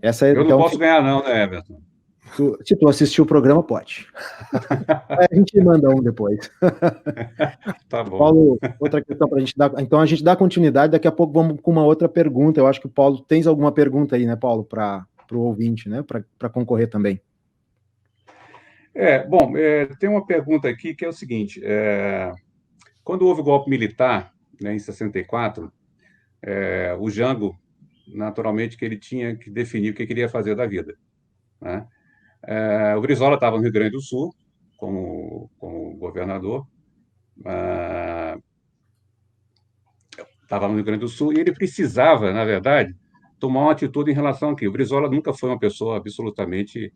F: Eu não posso ganhar não, né, Everton?
B: Se tu assistiu o programa, pode. A gente manda um depois.
F: Tá bom.
B: Paulo, outra questão para a gente dar. Então a gente dá continuidade, daqui a pouco vamos com uma outra pergunta. Eu acho que o Paulo, tens alguma pergunta aí, né, Paulo, para o ouvinte, né, para concorrer também.
F: Tem uma pergunta aqui que é o seguinte: quando houve o golpe militar, né, em 64, o Jango, naturalmente, que ele tinha que definir o que queria fazer da vida, né? O Brizola estava no Rio Grande do Sul, como governador, estava no Rio Grande do Sul, e ele precisava, na verdade, tomar uma atitude em relação a quê? O Brizola nunca foi uma pessoa absolutamente,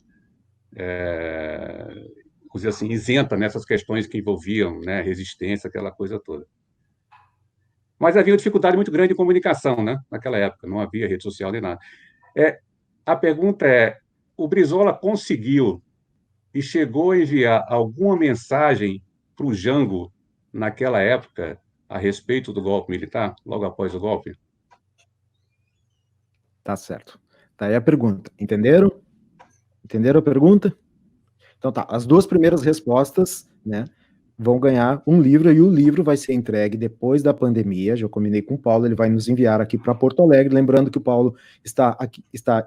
F: vamos dizer assim, isenta nessas questões que envolviam, né, resistência, aquela coisa toda. Mas havia uma dificuldade muito grande de comunicação, né, naquela época, não havia rede social nem nada. A pergunta é: o Brizola conseguiu e chegou a enviar alguma mensagem para o Jango naquela época a respeito do golpe militar, logo após o golpe?
B: Tá certo. Tá aí a pergunta. Entenderam? Entenderam a pergunta? Então tá, as duas primeiras respostas, né, vão ganhar um livro, e o livro vai ser entregue depois da pandemia. Já combinei com o Paulo, ele vai nos enviar aqui para Porto Alegre, lembrando que o Paulo está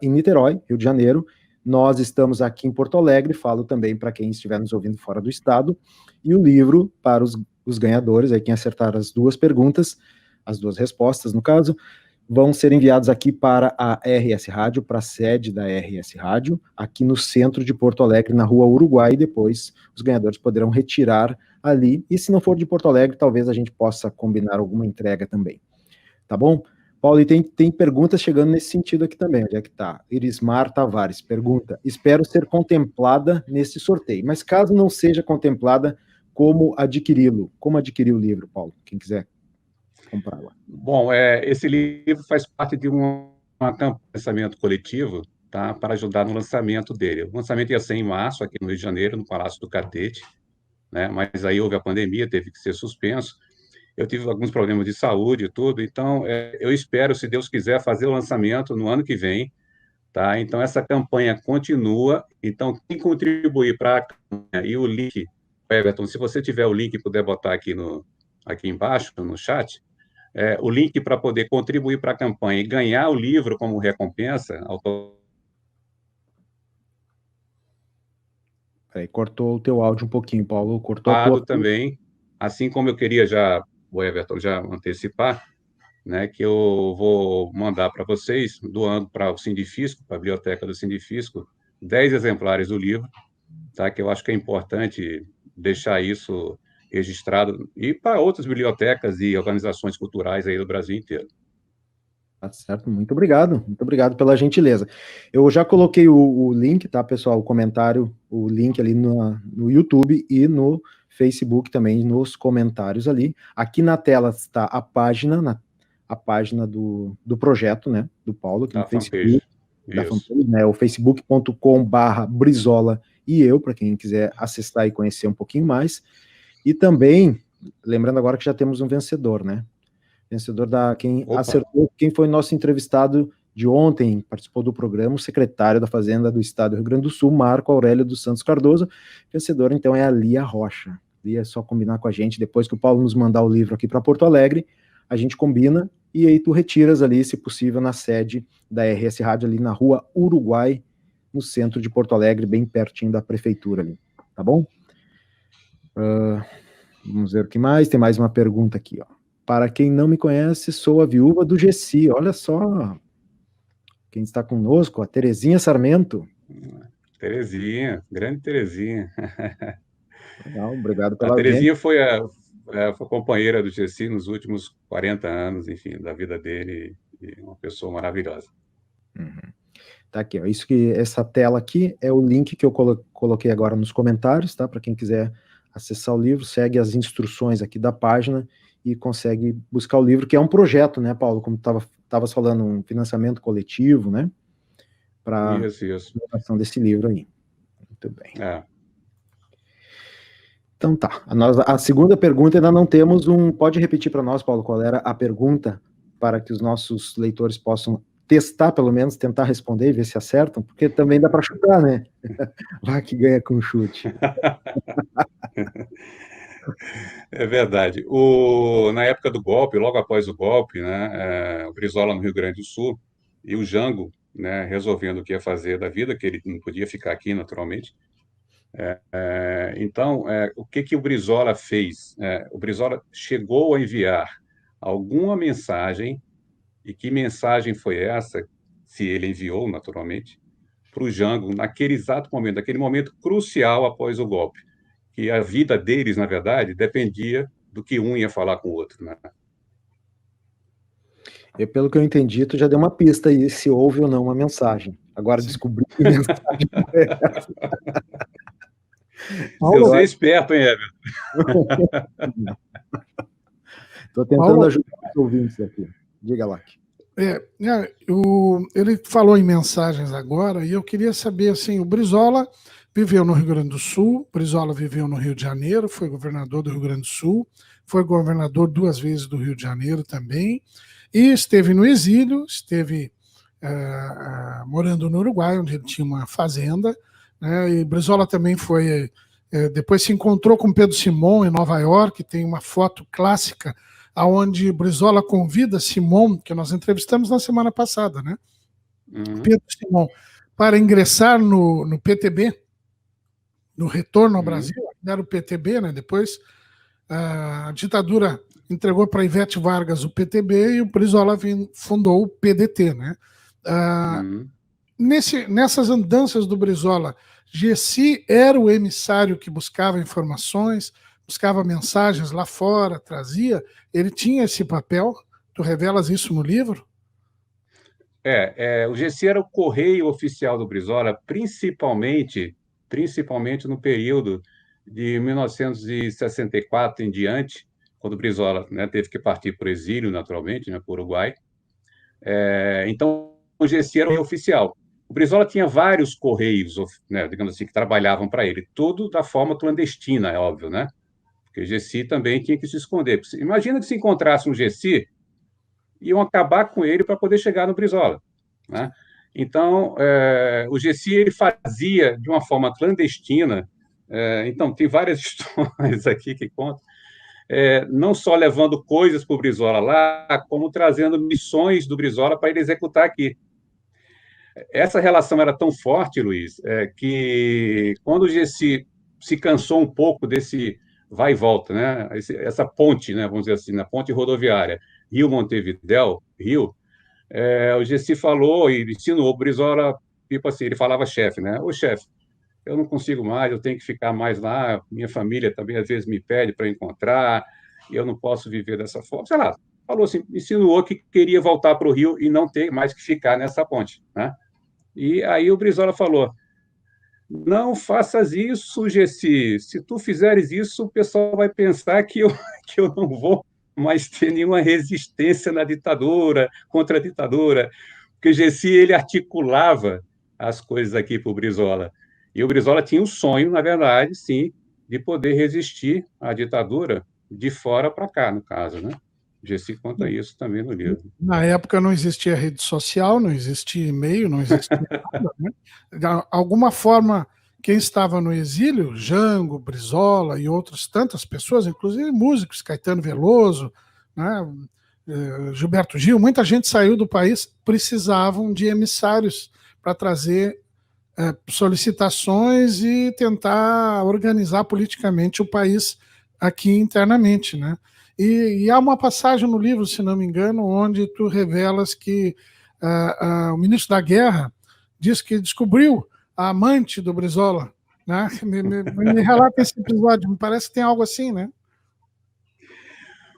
B: em Niterói, Rio de Janeiro, nós estamos aqui em Porto Alegre, falo também para quem estiver nos ouvindo fora do estado, e o livro para os ganhadores, aí quem acertar as duas perguntas, as duas respostas no caso, vão ser enviados aqui para a RS Rádio, para a sede da RS Rádio, aqui no centro de Porto Alegre, na Rua Uruguai, e depois os ganhadores poderão retirar ali, e se não for de Porto Alegre, talvez a gente possa combinar alguma entrega também, tá bom? Paulo, e tem perguntas chegando nesse sentido aqui também, onde é que tá? Irismar Tavares pergunta: espero ser contemplada nesse sorteio, mas caso não seja contemplada, como adquiri-lo? Como adquirir o livro, Paulo? Quem quiser comprar lá.
F: Bom, esse livro faz parte de uma campanha de lançamento coletivo, tá, para ajudar no lançamento dele. O lançamento ia ser em março, aqui no Rio de Janeiro, no Palácio do Catete, né, mas aí houve a pandemia, teve que ser suspenso. Eu tive alguns problemas de saúde e tudo, então eu espero, se Deus quiser, fazer o lançamento no ano que vem, tá? Então essa campanha continua, então quem contribuir para a campanha, e o link, Everton, se você tiver o link e puder botar aqui embaixo, no chat, o link para poder contribuir para a campanha e ganhar o livro como recompensa.
B: Peraí, cortou o teu áudio um pouquinho, Paulo, cortou a tua...
F: também, assim como eu queria o Everton já antecipar, né, que eu vou mandar para vocês, doando para o Sindifisco, para a biblioteca do Sindifisco, 10 exemplares do livro, tá, que eu acho que é importante deixar isso registrado, e para outras bibliotecas e organizações culturais aí do Brasil inteiro.
B: Tá certo, muito obrigado pela gentileza. Eu já coloquei o link, tá, pessoal, o comentário, o link ali no YouTube e no Facebook também, nos comentários ali. Aqui na tela está a página, a página do projeto, né, do Paulo, aqui no Facebook, da fanpage, né, o facebook.com/Brizola e eu, para quem quiser acessar e conhecer um pouquinho mais. E também, lembrando agora que já temos um vencedor, né? Vencedor quem acertou, quem foi nosso entrevistado de ontem, participou do programa, o secretário da Fazenda do Estado do Rio Grande do Sul, Marco Aurélio dos Santos Cardoso. Vencedor, então, é a Lia Rocha. Lia, é só combinar com a gente, depois que o Paulo nos mandar o livro aqui para Porto Alegre, a gente combina, e aí tu retiras ali, se possível, na sede da RS Rádio, ali na Rua Uruguai, no centro de Porto Alegre, bem pertinho da prefeitura ali, tá bom? Vamos ver o que mais, tem mais uma pergunta aqui, ó. Para quem não me conhece, sou a viúva do Gessi. Olha só quem está conosco, a Terezinha Sarmento.
F: Terezinha, grande Terezinha.
B: Legal, obrigado pela
F: A Terezinha foi a companheira do Gessi nos últimos 40 anos, enfim, da vida dele, e uma pessoa maravilhosa.
B: Uhum. Tá aqui, ó. Essa tela aqui é o link que eu coloquei agora nos comentários, tá? Para quem quiser acessar o livro, segue as instruções aqui da página e consegue buscar o livro, que é um projeto, né, Paulo, como estavas falando, um financiamento coletivo, né, para a publicação desse livro aí. Muito bem. Então tá, a segunda pergunta ainda não temos pode repetir para nós, Paulo, qual era a pergunta, para que os nossos leitores possam testar, pelo menos, tentar responder e ver se acertam, porque também dá para chutar, né? Vai que ganha com chute.
F: É verdade. Na época do golpe, logo após o golpe, né, o Brizola no Rio Grande do Sul e o Jango, né, resolvendo o que ia fazer da vida, que ele não podia ficar aqui, naturalmente. Então, o que o Brizola fez? O Brizola chegou a enviar alguma mensagem, e que mensagem foi essa, se ele enviou, naturalmente, para o Jango, naquele exato momento, naquele momento crucial após o golpe, que a vida deles, na verdade, dependia do que um ia falar com o outro, né?
B: E pelo que eu entendi, tu já deu uma pista aí, se houve ou não uma mensagem. Agora descobri que mensagem é essa.
F: Você é esperto, hein, Everton?
B: Estou tentando ajudar os ouvintes aqui. Diga lá.
C: Ele falou em mensagens agora, e eu queria saber, assim, o Brizola viveu no Rio Grande do Sul, Brizola viveu no Rio de Janeiro, foi governador do Rio Grande do Sul, foi governador 2 vezes do Rio de Janeiro também, e esteve no exílio, esteve morando no Uruguai, onde ele tinha uma fazenda, né, e Brizola também foi, depois se encontrou com Pedro Simon em Nova York, tem uma foto clássica onde Brizola convida Simon, que nós entrevistamos na semana passada, né? Pedro Simon, para ingressar no PTB, no retorno ao Brasil, era o PTB, né? Depois a ditadura entregou para Ivete Vargas o PTB e o Brizola fundou o PDT, né? Nessas andanças do Brizola, Gessi era o emissário que buscava informações, buscava mensagens lá fora, trazia, ele tinha esse papel, tu revelas isso no livro?
F: O Gessi era o correio oficial do Brizola, principalmente no período de 1964 em diante, quando o Brizola, né, teve que partir para o exílio, naturalmente, né, para o Uruguai. Então, o Gessi era o oficial. O Brizola tinha vários correios, né, digamos assim, que trabalhavam para ele, tudo da forma clandestina, é óbvio, né? Porque o Gessi também tinha que se esconder. Imagina que se encontrasse um Gessi, iam acabar com ele para poder chegar no Brizola, né? Então, o Gessi ele fazia de uma forma clandestina. Então, tem várias histórias aqui que contam, não só levando coisas para o Brizola lá, como trazendo missões do Brizola para ele executar aqui. Essa relação era tão forte, Luiz, que quando o Gessi se cansou um pouco desse vai e volta, né? Essa ponte, né? Vamos dizer assim, na ponte rodoviária Rio-Montevidéu, o Gessi falou e ensinou o Brizola, tipo assim, ele falava chefe, né? Ô chefe, eu não consigo mais, eu tenho que ficar mais lá, minha família também às vezes me pede para encontrar, e eu não posso viver dessa forma. Sei lá, falou assim, insinuou que queria voltar para o Rio e não ter mais que ficar nessa ponte, né? E aí o Brizola falou, não faças isso, Gessi, se tu fizeres isso, o pessoal vai pensar que eu não vou mais ter nenhuma resistência na ditadura, contra a ditadura, porque Gessi, ele articulava as coisas aqui para o Brizola. E o Brizola tinha um sonho, na verdade, sim, de poder resistir à ditadura de fora para cá, no caso, né? Gessi conta isso também no livro.
C: Na época não existia rede social, não existia e-mail, não existia nada, né? De alguma forma, quem estava no exílio, Jango, Brizola e outras tantas pessoas, inclusive músicos, Caetano Veloso, né? Gilberto Gil, muita gente saiu do país, precisavam de emissários para trazer solicitações e tentar organizar politicamente o país aqui internamente, né? E há uma passagem no livro, se não me engano, onde tu revelas que o ministro da Guerra diz que descobriu a amante do Brizola, né? Me relata esse episódio, me parece que tem algo assim, né?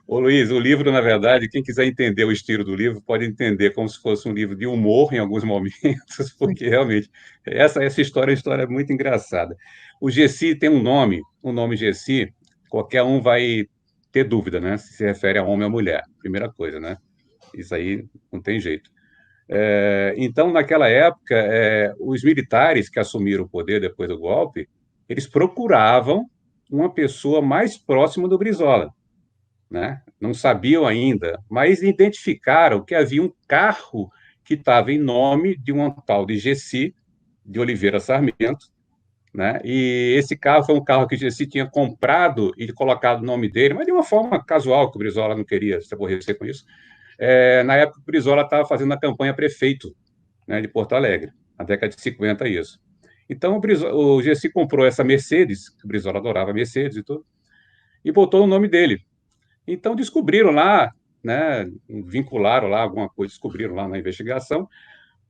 F: Ô Luiz, o livro, na verdade, quem quiser entender o estilo do livro, pode entender como se fosse um livro de humor em alguns momentos, porque realmente essa história é uma história muito engraçada. O Gessi tem um nome Gessi, qualquer um vai ter dúvida, né? Se refere a homem ou mulher, primeira coisa, né? Isso aí não tem jeito. Então, naquela época, os militares que assumiram o poder depois do golpe, eles procuravam uma pessoa mais próxima do Brizola, né? Não sabiam ainda, mas identificaram que havia um carro que estava em nome de um tal de Gessi de Oliveira Sarmento, né? E esse carro foi um carro que o Gessi tinha comprado e colocado o nome dele, mas de uma forma casual, que o Brizola não queria se aborrecer com isso. Na época, o Brizola estava fazendo a campanha prefeito, né, de Porto Alegre, na década de 50, isso. Então, o Gessi comprou essa Mercedes, que o Brizola adorava Mercedes e tudo, e botou o nome dele. Então, descobriram lá, né, vincularam lá alguma coisa, descobriram lá na investigação,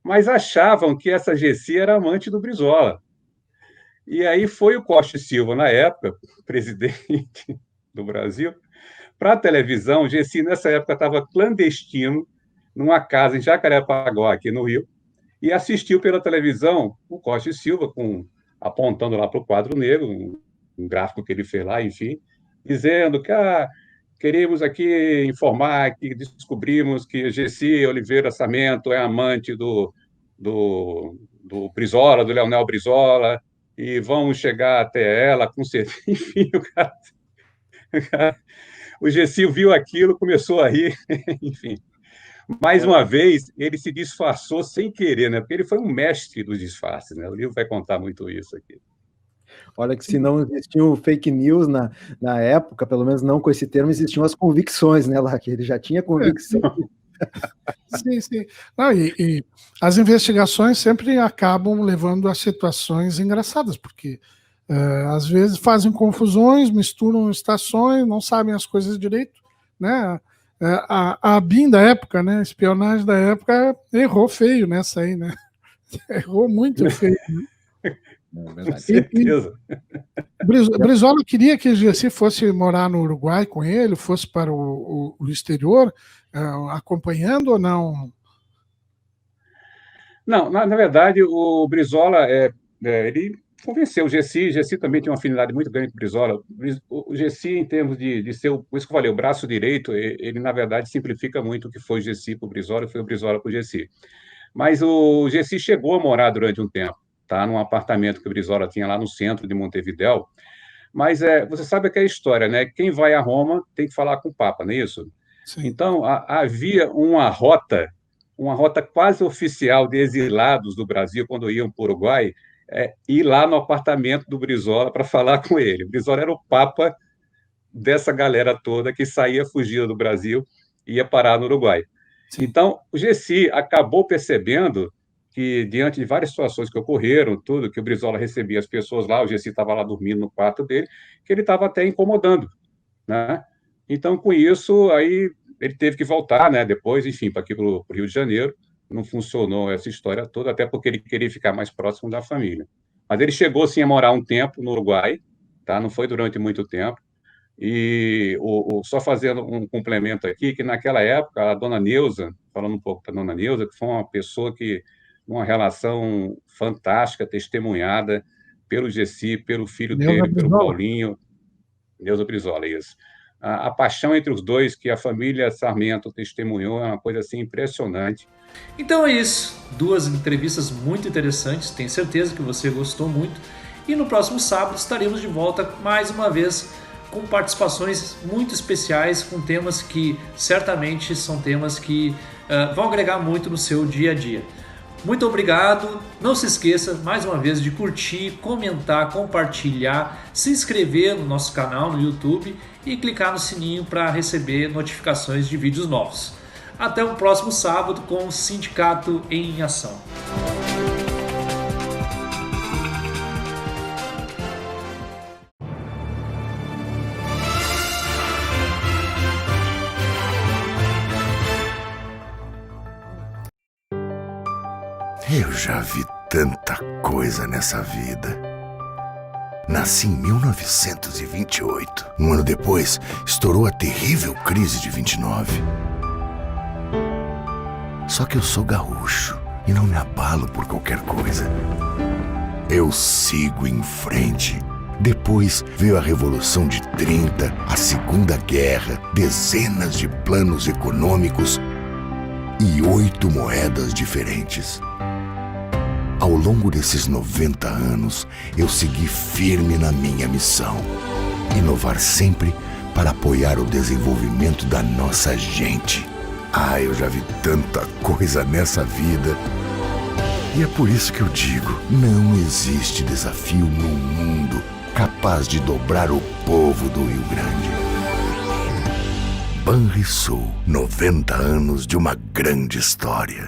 F: mas achavam que essa Gessi era amante do Brizola. E aí foi o Costa e Silva, na época, presidente do Brasil, para a televisão. O Gessi, nessa época, estava clandestino, numa casa em Jacarepaguá, aqui no Rio, e assistiu pela televisão o Costa e Silva, apontando lá para o quadro negro, um gráfico que ele fez lá, enfim, dizendo que queremos aqui informar que descobrimos que Gessi Oliveira Sarmento é amante do Brizola, do Leonel Brizola, e vamos chegar até ela com certeza. Enfim, o Gessi viu aquilo, começou a rir, enfim. Mais uma vez, ele se disfarçou sem querer, né? Porque ele foi um mestre dos disfarces, né? O livro vai contar muito isso aqui.
B: Olha que se não existiam fake news na época, pelo menos não com esse termo, existiam as convicções, né, lá, que ele já tinha convicção.
C: Sim, sim. Não, e as investigações sempre acabam levando a situações engraçadas, porque às vezes fazem confusões, misturam estações, não sabem as coisas direito, né? A BIM da época, né? A espionagem da época errou feio nessa aí, né? Errou muito feio, né?
F: Com certeza.
C: Brizola queria que Gessi fosse morar no Uruguai com ele, fosse para o exterior, acompanhando ou não?
F: Não, na verdade, o Brizola, ele convenceu o Gessi. Gessi também tinha uma afinidade muito grande com o Brizola. O Gessi, em termos de ser, por isso que eu falei, o braço direito, ele, na verdade, simplifica muito o que foi o Gessi para o Brizola e foi o Brizola para o Gessi. Mas o Gessi chegou a morar durante um tempo, tá, num apartamento que o Brizola tinha lá no centro de Montevidéu. Mas você sabe aquela história, né? Quem vai a Roma tem que falar com o Papa, não é isso? Sim. Então, havia uma rota quase oficial de exilados do Brasil, quando iam para o Uruguai, ir lá no apartamento do Brizola para falar com ele. O Brizola era o Papa dessa galera toda que saía fugindo do Brasil e ia parar no Uruguai. Sim. Então, o Gessi acabou percebendo que, diante de várias situações que ocorreram, tudo, que o Brizola recebia as pessoas lá, o Gessi estava lá dormindo no quarto dele, que ele estava até incomodando, né? Então, com isso, aí ele teve que voltar, né? Depois, enfim, para aqui para o Rio de Janeiro. Não funcionou essa história toda, até porque ele queria ficar mais próximo da família. Mas ele chegou, sim, a morar um tempo no Uruguai, tá? Não foi durante muito tempo. E só fazendo um complemento aqui, que naquela época, a dona Neuza, falando um pouco da dona Neuza, que foi uma pessoa que, uma relação fantástica, testemunhada pelo Gessi, pelo filho
C: Neuza
F: dele, pelo
C: Brizola.
F: Paulinho, Neuza Brizola, isso. A paixão entre os dois, que a família Sarmento testemunhou, é uma coisa assim impressionante.
A: Então é isso, 2 entrevistas muito interessantes, tenho certeza que você gostou muito. E no próximo sábado estaremos de volta mais uma vez com participações muito especiais, com temas que certamente são temas que vão agregar muito no seu dia a dia. Muito obrigado, não se esqueça mais uma vez de curtir, comentar, compartilhar, se inscrever no nosso canal no YouTube e clicar no sininho para receber notificações de vídeos novos. Até o próximo sábado com o Sindicato em Ação.
E: Eu já vi tanta coisa nessa vida. Nasci em 1928. Um ano depois, estourou a terrível crise de 29. Só que eu sou gaúcho e não me abalo por qualquer coisa. Eu sigo em frente. Depois veio a Revolução de 30, a Segunda Guerra, dezenas de planos econômicos e 8 moedas diferentes. Ao longo desses 90 anos, eu segui firme na minha missão. Inovar sempre para apoiar o desenvolvimento da nossa gente. Eu já vi tanta coisa nessa vida. E é por isso que eu digo, não existe desafio no mundo capaz de dobrar o povo do Rio Grande. Banrisul, 90 anos de uma grande história.